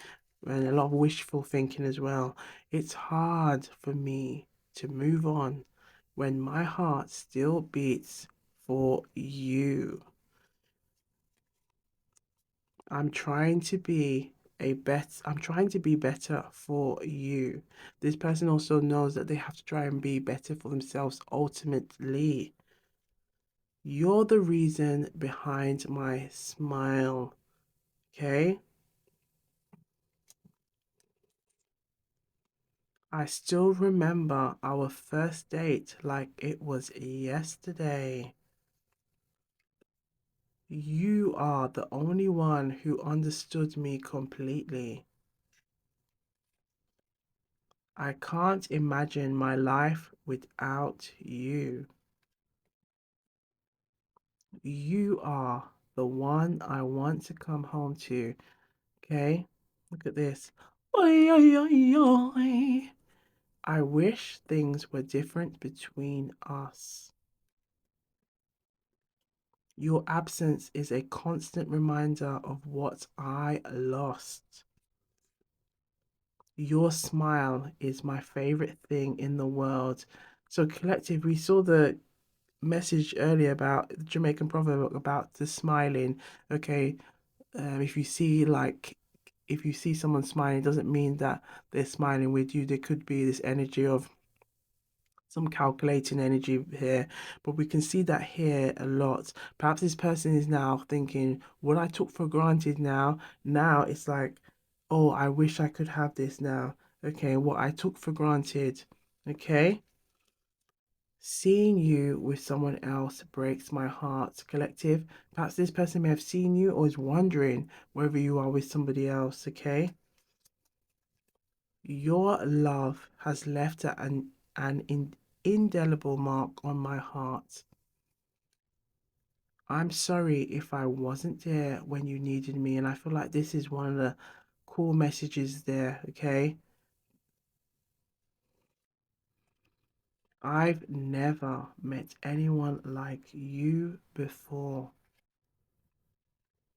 and a lot of wishful thinking as well. It's hard for me to move on when my heart still beats for you. I'm trying to be better for you. This person also knows that they have to try and be better for themselves ultimately. You're the reason behind my smile, okay? I still remember our first date like it was yesterday. You are the only one who understood me completely. I can't imagine my life without you. You are the one I want to come home to. Okay? Look at this. Oi, oi, oi, oi. I wish things were different between us. Your absence is a constant reminder of what I lost. Your smile is my favorite thing in the world. So, collective, we saw the message earlier about the Jamaican proverb about the smiling. Okay, if you see if you see someone smiling, it doesn't mean that they're smiling with you. There could be this energy of some calculating energy here, but we can see that here a lot. Perhaps this person is now thinking, what I took for granted now it's like, oh, I wish I could have this now. Okay, what I took for granted. Okay. Seeing you with someone else breaks my heart. Collective, perhaps this person may have seen you or is wondering whether you are with somebody else, okay? Your love has left an indelible mark on my heart. I'm sorry if I wasn't there when you needed me, and I feel like this is one of the cool messages there, okay? I've never met anyone like you before.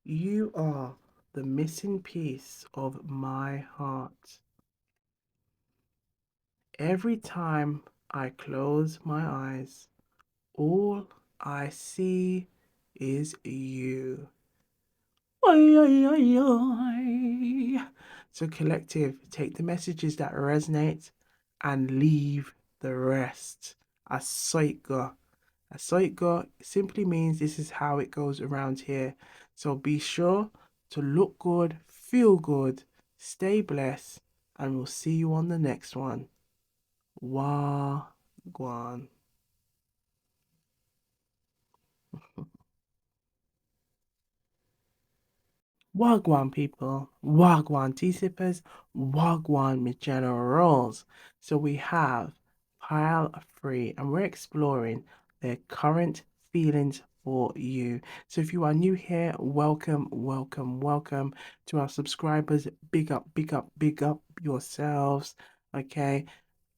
You are the missing piece of my heart. Every time I close my eyes, all I see is you. Oi, oi, oi, oi. So, collective, take the messages that resonate and leave the rest. I saw it go. I saw it go simply means this is how it goes around here. So be sure to look good, feel good, stay blessed, and we'll see you on the next one. Gwan. Wagwan people, Wagwan tea sippers, Wagwan my generals. So we have pile three, and we're exploring their current feelings for you. So if you are new here, welcome, welcome, welcome to our subscribers. Big up, big up, big up yourselves. Okay.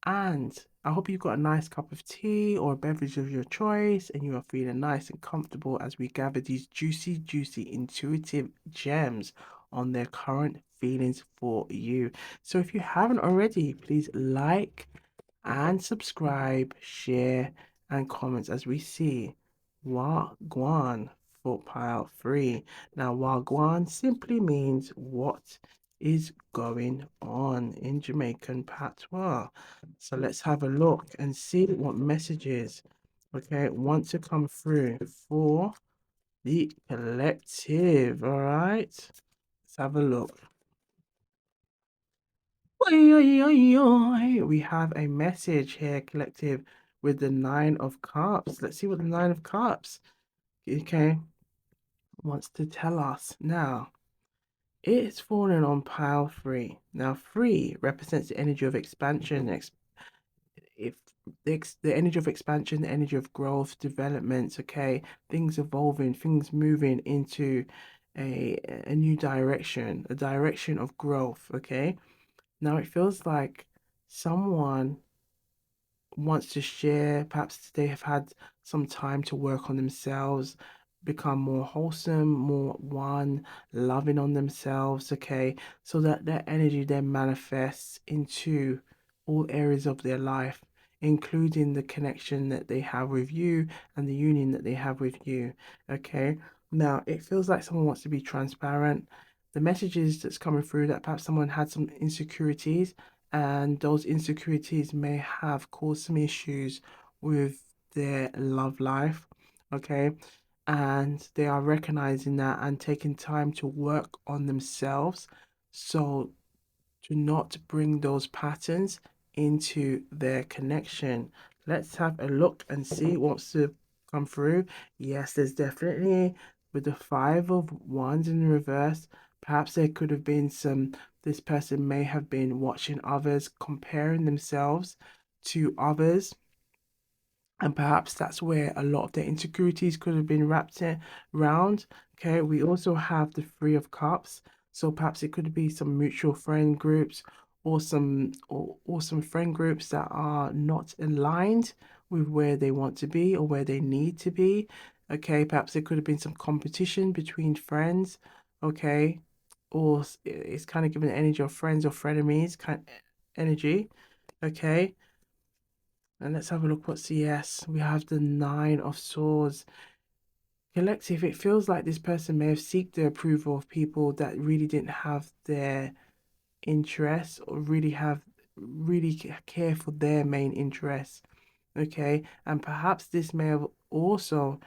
And I hope you've got a nice cup of tea or a beverage of your choice and you are feeling nice and comfortable as we gather these juicy, juicy, intuitive gems on their current feelings for you. So if you haven't already, please like and subscribe, share, and comment as we see Gwan for pile 3. Now, Gwan simply means what is going on in Jamaican patois. So let's have a look and see what messages, okay, want to come through for the collective. All right, let's have a look. Oi, oi, oi, oi. We have a message here, collective, with the Nine of Cups. Let's see what the Nine of Cups, okay, wants to tell us. Now, it's fallen on pile 3. Now, 3 represents the energy of expansion, if the energy of expansion, the energy of growth, development, okay, things evolving, things moving into a new direction, a direction of growth, okay. Now it feels like someone wants to share. Perhaps they have had some time to work on themselves, become more wholesome, more one, loving on themselves, okay? So that their energy then manifests into all areas of their life, including the connection that they have with you and the union that they have with you, okay? Now, it feels like someone wants to be transparent. The messages that's coming through that perhaps someone had some insecurities and those insecurities may have caused some issues with their love life, okay? And they are recognizing that and taking time to work on themselves so to not bring those patterns into their connection. Let's have a look and see what's to come through. Yes, there's definitely, with the Five of Wands in reverse, perhaps there could have been some, this person may have been watching others, comparing themselves to others, and perhaps that's where a lot of their insecurities could have been wrapped around. Okay, we also have the Three of Cups, so perhaps it could be some mutual friend groups or some friend groups that are not aligned with where they want to be or where they need to be. Okay, perhaps there could have been some competition between friends. Okay, or it's kind of giving the energy of friends or frenemies kind of energy. Okay, and let's have a look what's the yes. We have the Nine of Swords. Collective, it feels like this person may have sought the approval of people that really didn't have their interests or really care for their main interests. Okay. And perhaps this may have also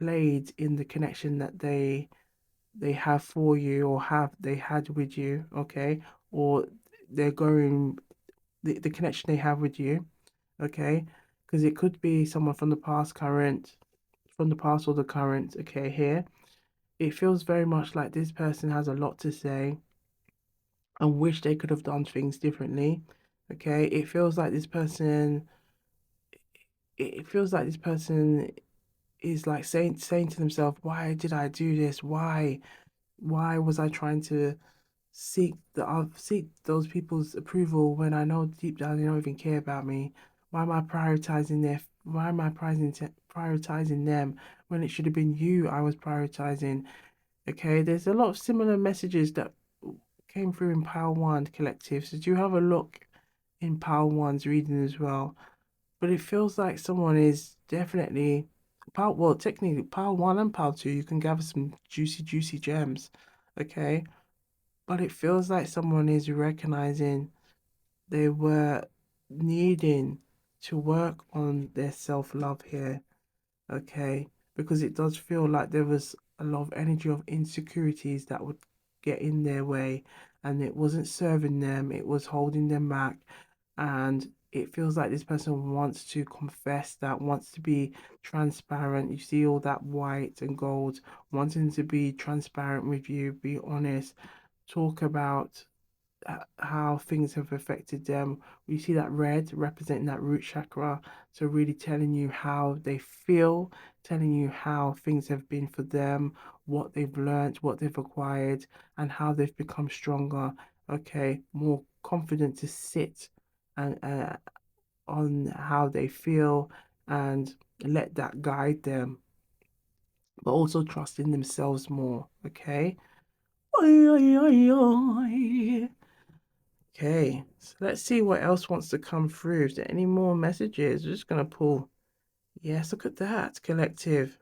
played in the connection that they have for you or have they had with you, okay? Or they're going the connection they have with you, okay? Because it could be someone from the past, current, from the past or the current, okay, here. It feels very much like this person has a lot to say and wish they could have done things differently, okay? It feels like this person is like saying to themselves, why did I do this? Why was I trying to seek those people's approval when I know deep down they don't even care about me? Why am I prioritizing them when it should have been you I was prioritizing? Okay, there's a lot of similar messages that came through in Pile One Collective. So do you have a look in Pile One's reading as well? But it feels like someone is definitely well, technically Pile One and Pile Two, you can gather some juicy gems. Okay. But it feels like someone is recognizing they were needing to work on their self-love here, okay? Because it does feel like there was a lot of energy of insecurities that would get in their way and it wasn't serving them, it was holding them back. And it feels like this person wants to confess that, wants to be transparent. You see all that white and gold, wanting to be transparent with you, be honest, talk about how things have affected them. We see that red representing that root chakra, so really telling you how they feel, telling you how things have been for them, what they've learned, what they've acquired, and how they've become stronger. Okay, more confident to sit and on how they feel and let that guide them, but also trust in themselves more. Okay. Oi, oi, oi, oi. Okay, so let's see what else wants to come through. Is there any more messages? We're just gonna pull. Yes, look at that, collective.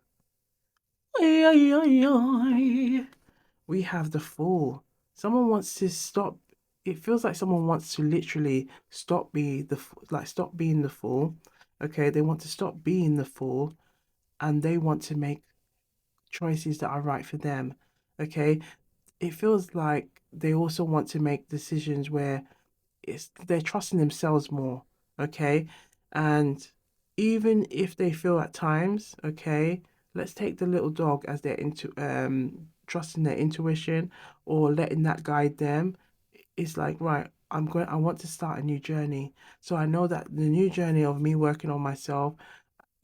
Oi, oi, oi, oi. We have the Fool. Someone wants to stop. It feels like someone wants to literally stop stop being the fool. Okay, they want to stop being the fool, and they want to make choices that are right for them. Okay, it feels like they also want to make decisions where they're trusting themselves more. Okay, and even if they feel at times, okay, let's take the little dog as they're into trusting their intuition or letting that guide them. It's like, right, I want to start a new journey. So I know that the new journey of me working on myself,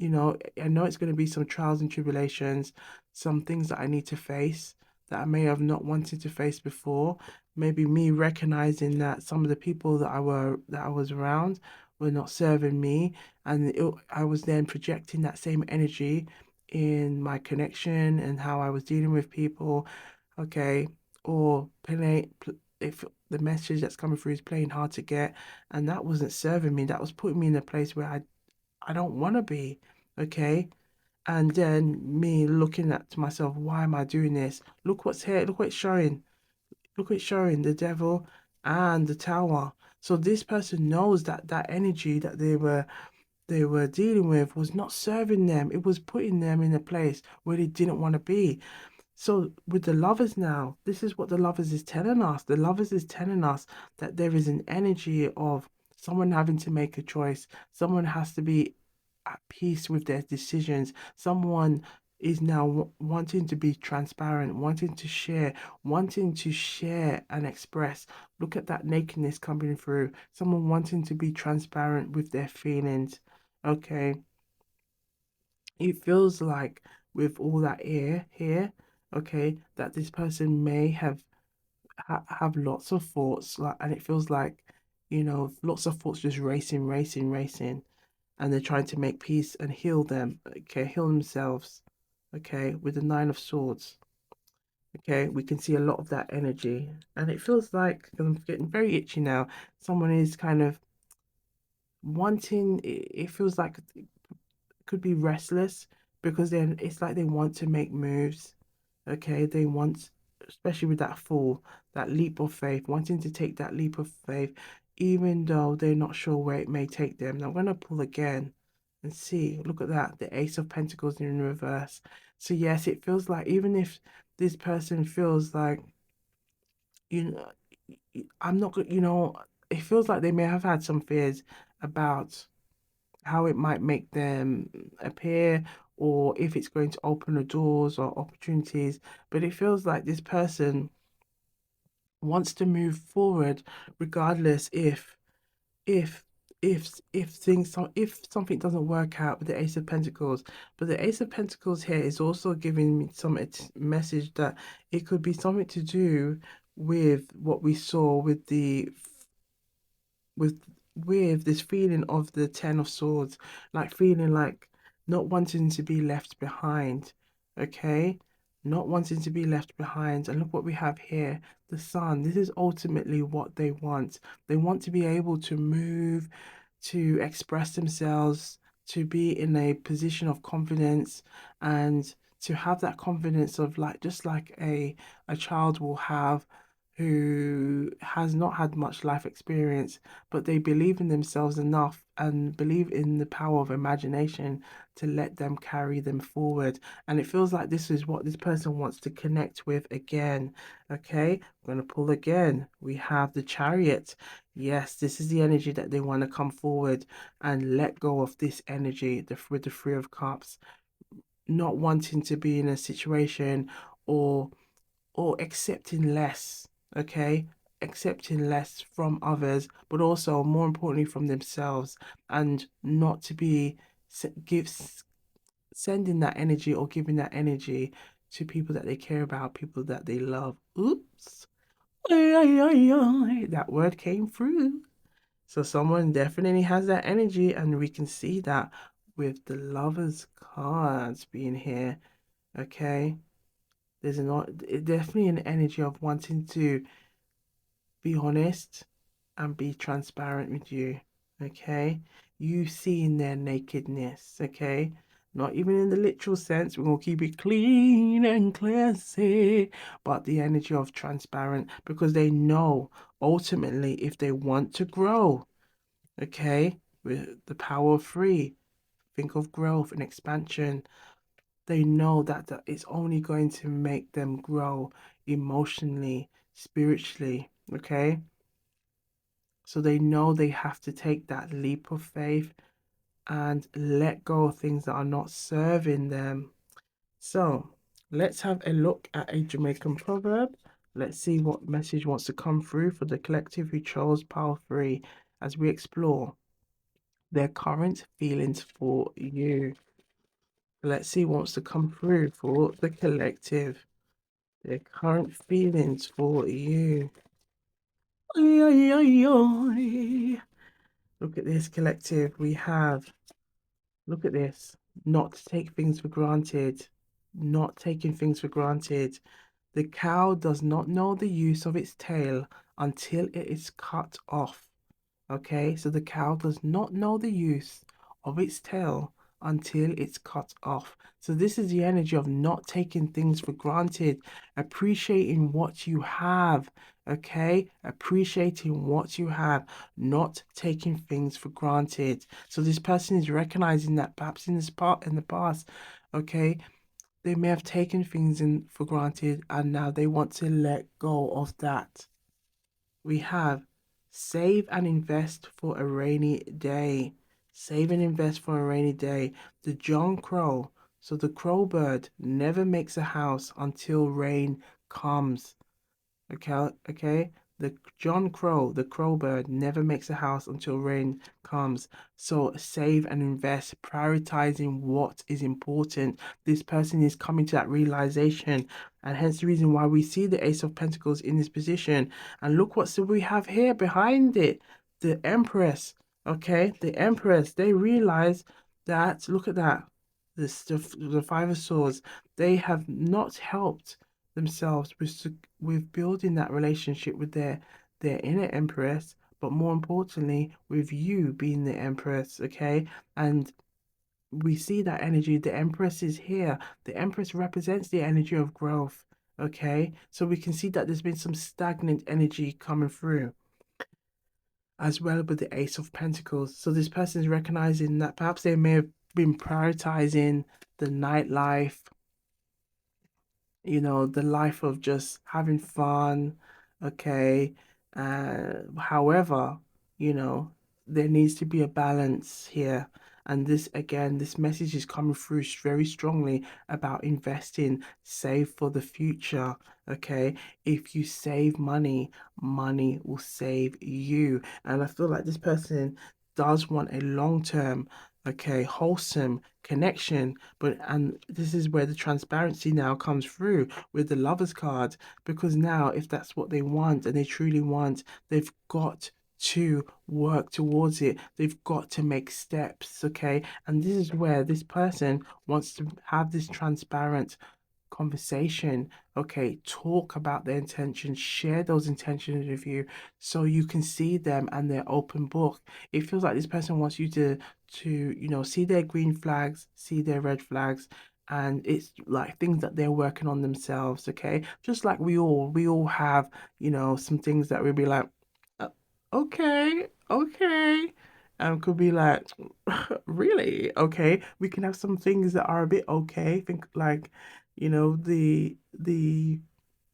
I know it's going to be some trials and tribulations, some things that I need to face that I may have not wanted to face before. Maybe me recognizing that some of the people that I was around were not serving me, and I was then projecting that same energy in my connection and how I was dealing with people. Okay, or if the message that's coming through is playing hard to get, and that wasn't serving me, that was putting me in a place where I don't want to be, okay? And then me looking at myself, why am I doing this? Look what's here. Look what it's showing. Look what it's showing, the devil and the tower. So this person knows that that energy that they were dealing with was not serving them. It was putting them in a place where they didn't want to be. So with the lovers now, this is what the lovers is telling us. The lovers is telling us that there is an energy of someone having to make a choice. Someone has to be at peace with their decisions. Someone is now wanting to be transparent, wanting to share and express. Look at that nakedness coming through. Someone wanting to be transparent with their feelings. Okay, it feels like with all that air here, okay, that this person may have lots of thoughts, like, and it feels like, lots of thoughts just racing, racing, racing, and they're trying to make peace and heal them, okay, heal themselves, okay, with the Nine of Swords. Okay, we can see a lot of that energy, and it feels like, 'cause I'm getting very itchy now, someone is kind of wanting, it feels like could be restless because then it's like they want to make moves. Okay, they want, especially with that fall, that leap of faith, wanting to take that leap of faith, even though they're not sure where it may take them. Now I'm gonna pull again and see. Look at that, the Ace of Pentacles in reverse. So yes, it feels like even if this person feels like, you know, I'm not good, it feels like they may have had some fears about how it might make them appear or if it's going to open the doors or opportunities. But it feels like this person wants to move forward regardless if if something doesn't work out with the Ace of Pentacles. But the Ace of Pentacles here is also giving me some message that it could be something to do with what we saw with with this feeling of the Ten of Swords, like feeling like not wanting to be left behind, okay? Not wanting to be left behind. And look what we have here, the Sun. This is ultimately what they want. They want to be able to move, to express themselves, to be in a position of confidence, and to have that confidence of like just like a child will have who has not had much life experience, but they believe in themselves enough and believe in the power of imagination to let them carry them forward. And it feels like this is what this person wants to connect with again. Okay, I'm going to pull again. We have the Chariot. Yes, this is the energy that they want to come forward and let go of this energy, with the Three of Cups, not wanting to be in a situation or accepting less, okay? Accepting less from others, but also more importantly from themselves, and not to be sending that energy or giving that energy to people that they care about, people that they love. Oops. Ay, ay, ay, ay. That word came through. So someone definitely has that energy, and we can see that with the lovers cards being here, okay? There's definitely an energy of wanting to be honest and be transparent with you. Okay, you seeing their nakedness. Okay, not even in the literal sense. We're gonna keep it clean and classy, but the energy of transparent, because they know ultimately if they want to grow. Okay, with the power of three, think of growth and expansion. They know that it's only going to make them grow emotionally, spiritually. Okay, so they know they have to take that leap of faith and let go of things that are not serving them. So let's have a look at a Jamaican proverb. Let's see what message wants to come through for the collective who chose Power 3 as we explore their current feelings for you. Let's see what wants to come through for the collective, their current feelings for you. Oy, oy, oy, oy. Look at this collective. We have, look at this, not to take things for granted, not taking things for granted. The cow does not know the use of its tail until it is cut off. Okay, so the cow does not know the use of its tail until it's cut off. So this is the energy of not taking things for granted, appreciating what you have. Okay, appreciating what you have, not taking things for granted. So this person is recognizing that perhaps in the past, okay, they may have taken things in for granted and now they want to let go of that. We have save and invest for a rainy day. Save and invest for a rainy day. The John Crow. So the crow bird never makes a house until rain comes. Okay. The John Crow, the crow bird, never makes a house until rain comes. So save and invest, prioritizing what is important. This person is coming to that realization, and hence the reason why we see the Ace of Pentacles in this position. And look what we have here behind it, the Empress. Okay, the Empress. They realize that. Look at that. The Five of Swords. They have not helped themselves with building that relationship with their inner empress, but more importantly with you being the empress. Okay, and we see that energy. The empress is here. The empress represents the energy of growth. Okay, so we can see that there's been some stagnant energy coming through as well with the Ace of Pentacles. So this person is recognizing that perhaps they may have been prioritizing the nightlife, the life of just having fun, okay? However, you know, there needs to be a balance here. And this, again, this message is coming through very strongly about investing, save for the future, okay? If you save money, money will save you. And I feel like this person does want a long-term, okay, wholesome connection, and this is where the transparency now comes through with the lovers card, because now if that's what they want and they truly want, they've got to work towards it. They've got to make steps, okay? And this is where this person wants to have this transparent conversation. Okay, talk about their intentions, share those intentions with you so you can see them and their open book. It feels like this person wants you to see their green flags, see their red flags, and it's like things that they're working on themselves. Okay, just like we all have, some things that we'll be like, "Uh, okay, and could be like, really? Okay, we can have some things that are a bit okay. Think like, the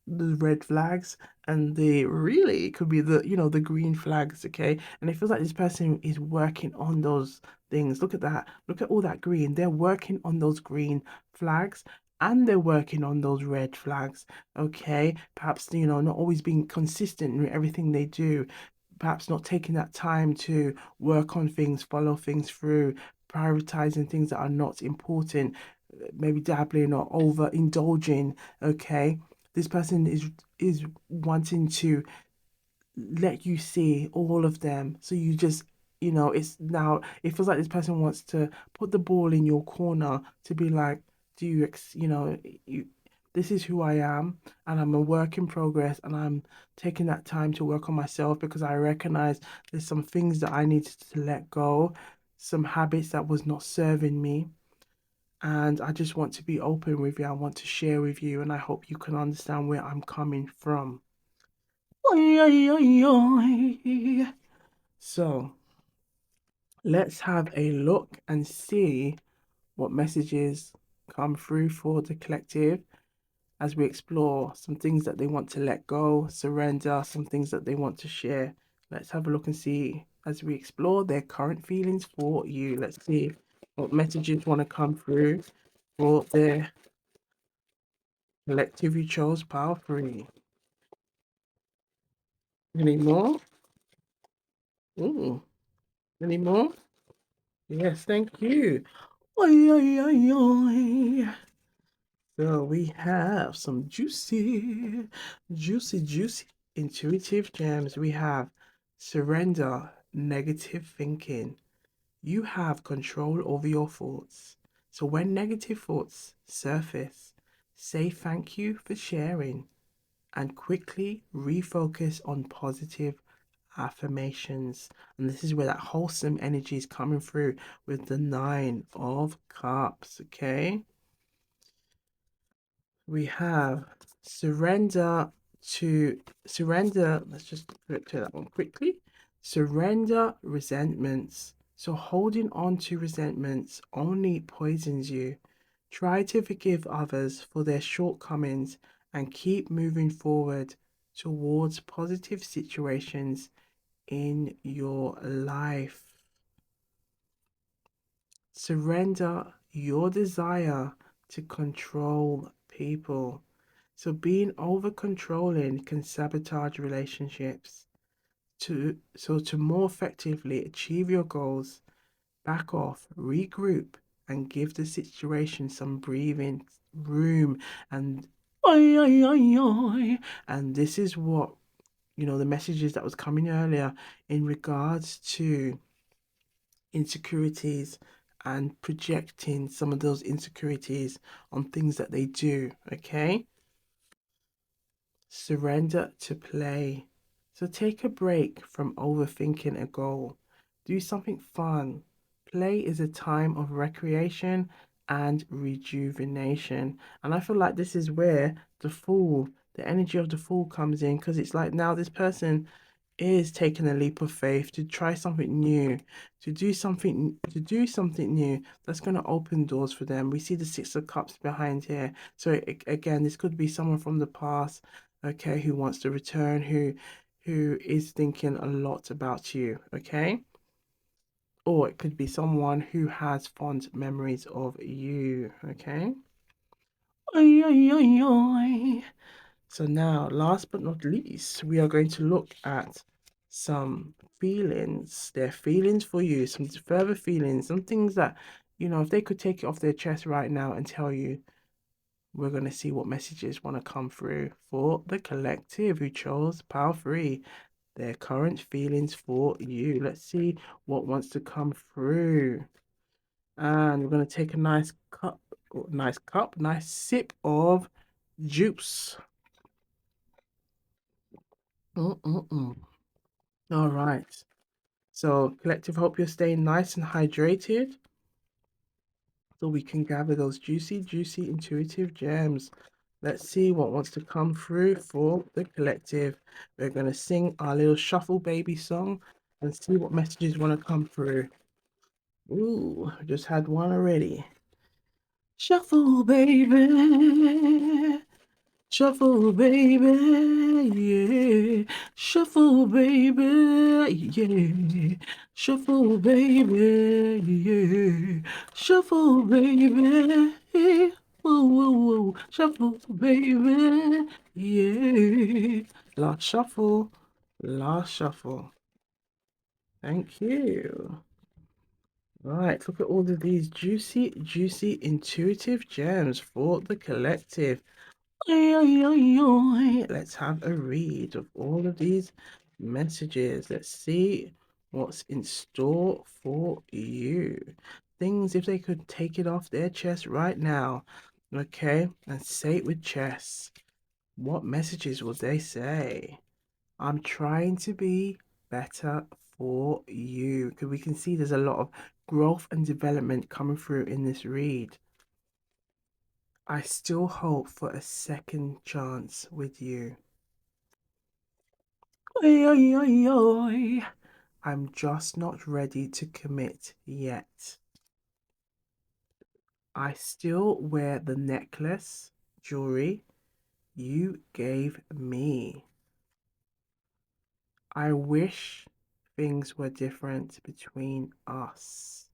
red flags, and the really could be the green flags. Okay, and it feels like this person is working on those things. Look at that. Look at all that green. They're working on those green flags. And they're working on those red flags. Okay, perhaps not always being consistent with everything they do, perhaps not taking that time to work on things, follow things through, prioritizing things that are not important, maybe dabbling or overindulging. Okay, this person is wanting to let you see all of them, so you just it's now it feels like this person wants to put the ball in your corner to be like, do you you this is who I am, and I'm a work in progress, and I'm taking that time to work on myself because I recognize there's some things that I needed to let go, some habits that was not serving me. And I just want to be open with you. I want to share with you, and I hope you can understand where I'm coming from. Oi, oi, oi, oi. So let's have a look and see what messages come through for the collective as we explore some things that they want to let go, surrender, some things that they want to share. Let's have a look and see as we explore their current feelings for you. Let's see what messages want to come through for their collective you chose power free. Any more? Ooh, any more? Yes, thank you. Oi, oi, oi, oi. So we have some juicy intuitive gems. We have surrender negative thinking. You have control over your thoughts. So when negative thoughts surface, say thank you for sharing and quickly refocus on positive affirmations. And this is where that wholesome energy is coming through with the Nine of Cups. Okay. We have surrender surrender. Let's just flip to that one quickly. Surrender resentments. So holding on to resentments only poisons you. Try to forgive others for their shortcomings and keep moving forward towards positive situations in your life. Surrender your desire to control people. So being over controlling can sabotage relationships. To more effectively achieve your goals, back off, regroup, and give the situation some breathing room. And oi, oi, oi, oi. And this is what the messages that was coming earlier in regards to insecurities and projecting some of those insecurities on things that they do. Okay. Surrender to play. So take a break from overthinking a goal. Do something fun. Play is a time of recreation and rejuvenation. And I feel like this is where the energy of the fool comes in, because it's like now this person is taking a leap of faith to try something new, to do something new that's going to open doors for them. We see the Six of Cups behind here. So again, this could be someone from the past, okay, who wants to return, who is thinking a lot about you, okay? Or it could be someone who has fond memories of you, okay? Oi, oi, oi, oi. So now, last but not least, we are going to look at some feelings, their feelings for you, some further feelings, some things that, if they could take it off their chest right now and tell you, we're going to see what messages want to come through for the collective who chose power free, their current feelings for you. Let's see what wants to come through. And we're going to take a nice sip of juice. Mm-mm-mm. All right. So, collective, hope you're staying nice and hydrated so we can gather those juicy intuitive gems. Let's see what wants to come through for the collective. We're going to sing our little shuffle baby song and see what messages want to come through. Ooh, I just had one already. Shuffle baby. Shuffle, baby, yeah. Shuffle, baby, yeah. Shuffle, baby, yeah. Shuffle, baby, yeah. Whoa, whoa, whoa. Shuffle, baby, yeah. Last shuffle, last shuffle. Thank you. Right, look at all of these juicy, intuitive gems for the collective. Oi, oi, oi, oi. Let's have a read of all of these messages. Let's see what's in store for you. Things if they could take it off their chest right now. Okay, and say it with chest. What messages will they say? I'm trying to be better for you. Because we can see there's a lot of growth and development coming through in this read. I still hope for a second chance with you. Oi, oi, oi, oi. I'm just not ready to commit yet. I still wear the necklace, jewelry you gave me. I wish things were different between us.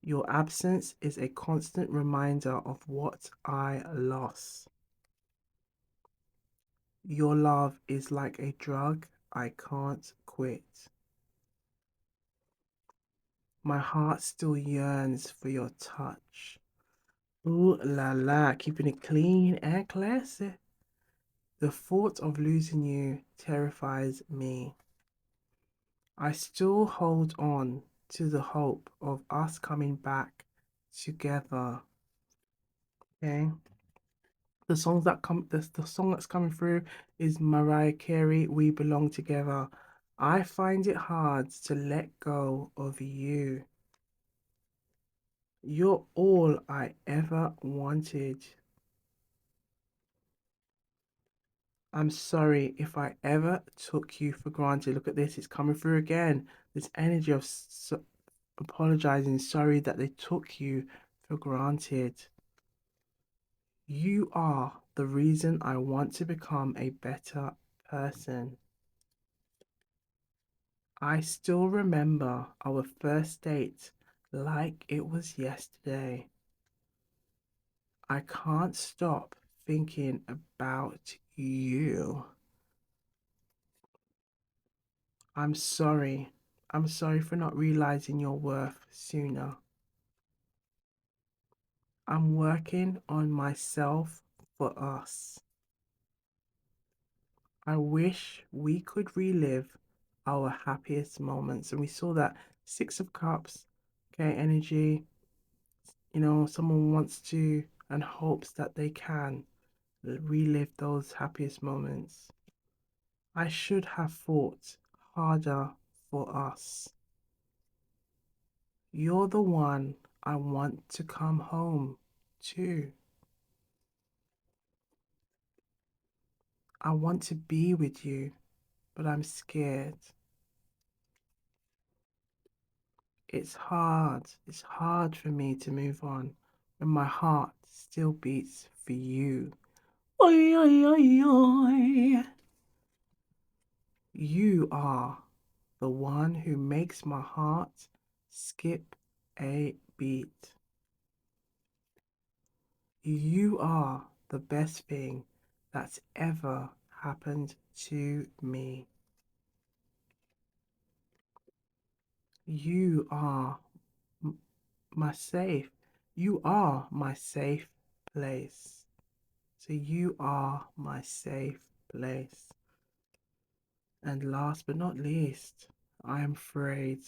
Your absence is a constant reminder of what I lost. Your love is like a drug I can't quit. My heart still yearns for your touch. Ooh la la, keeping it clean and classy. The thought of losing you terrifies me. I still hold on to the hope of us coming back together. Okay. The song that's coming through is Mariah Carey, We Belong Together. I find it hard to let go of you. You're all I ever wanted. I'm sorry if I ever took you for granted. Look at this, it's coming through again. This energy of apologizing, sorry that they took you for granted. You are the reason I want to become a better person. I still remember our first date like it was yesterday. I can't stop thinking about you. I'm sorry. I'm sorry for not realizing your worth sooner. I'm working on myself for us. I wish we could relive our happiest moments. And we saw that Six of Cups, okay, energy. Someone wants to and hopes that they can relive those happiest moments. I should have fought harder for us. You're the one I want to come home to. I want to be with you, but I'm scared. It's hard. It's hard for me to move on when my heart still beats for you. Oi, oi, oi, oi. You are the one who makes my heart skip a beat. You are the best thing that's ever happened to me. You are my safe. You are my safe place. So you are my safe place. And last but not least, I am afraid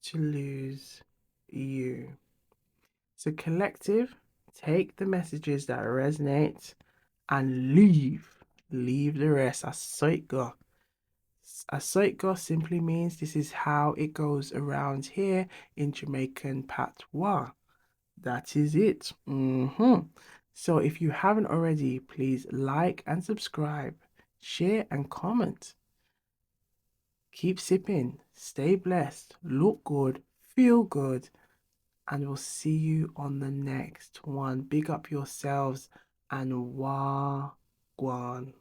to lose you. So collective, take the messages that resonate and leave the rest. As so it go. As so it go simply means this is how it goes around here in Jamaican patois. That is it. So if you haven't already, please like and subscribe, share and comment. Keep sipping, stay blessed, look good, feel good, and we'll see you on the next one. Big up yourselves and Gwan.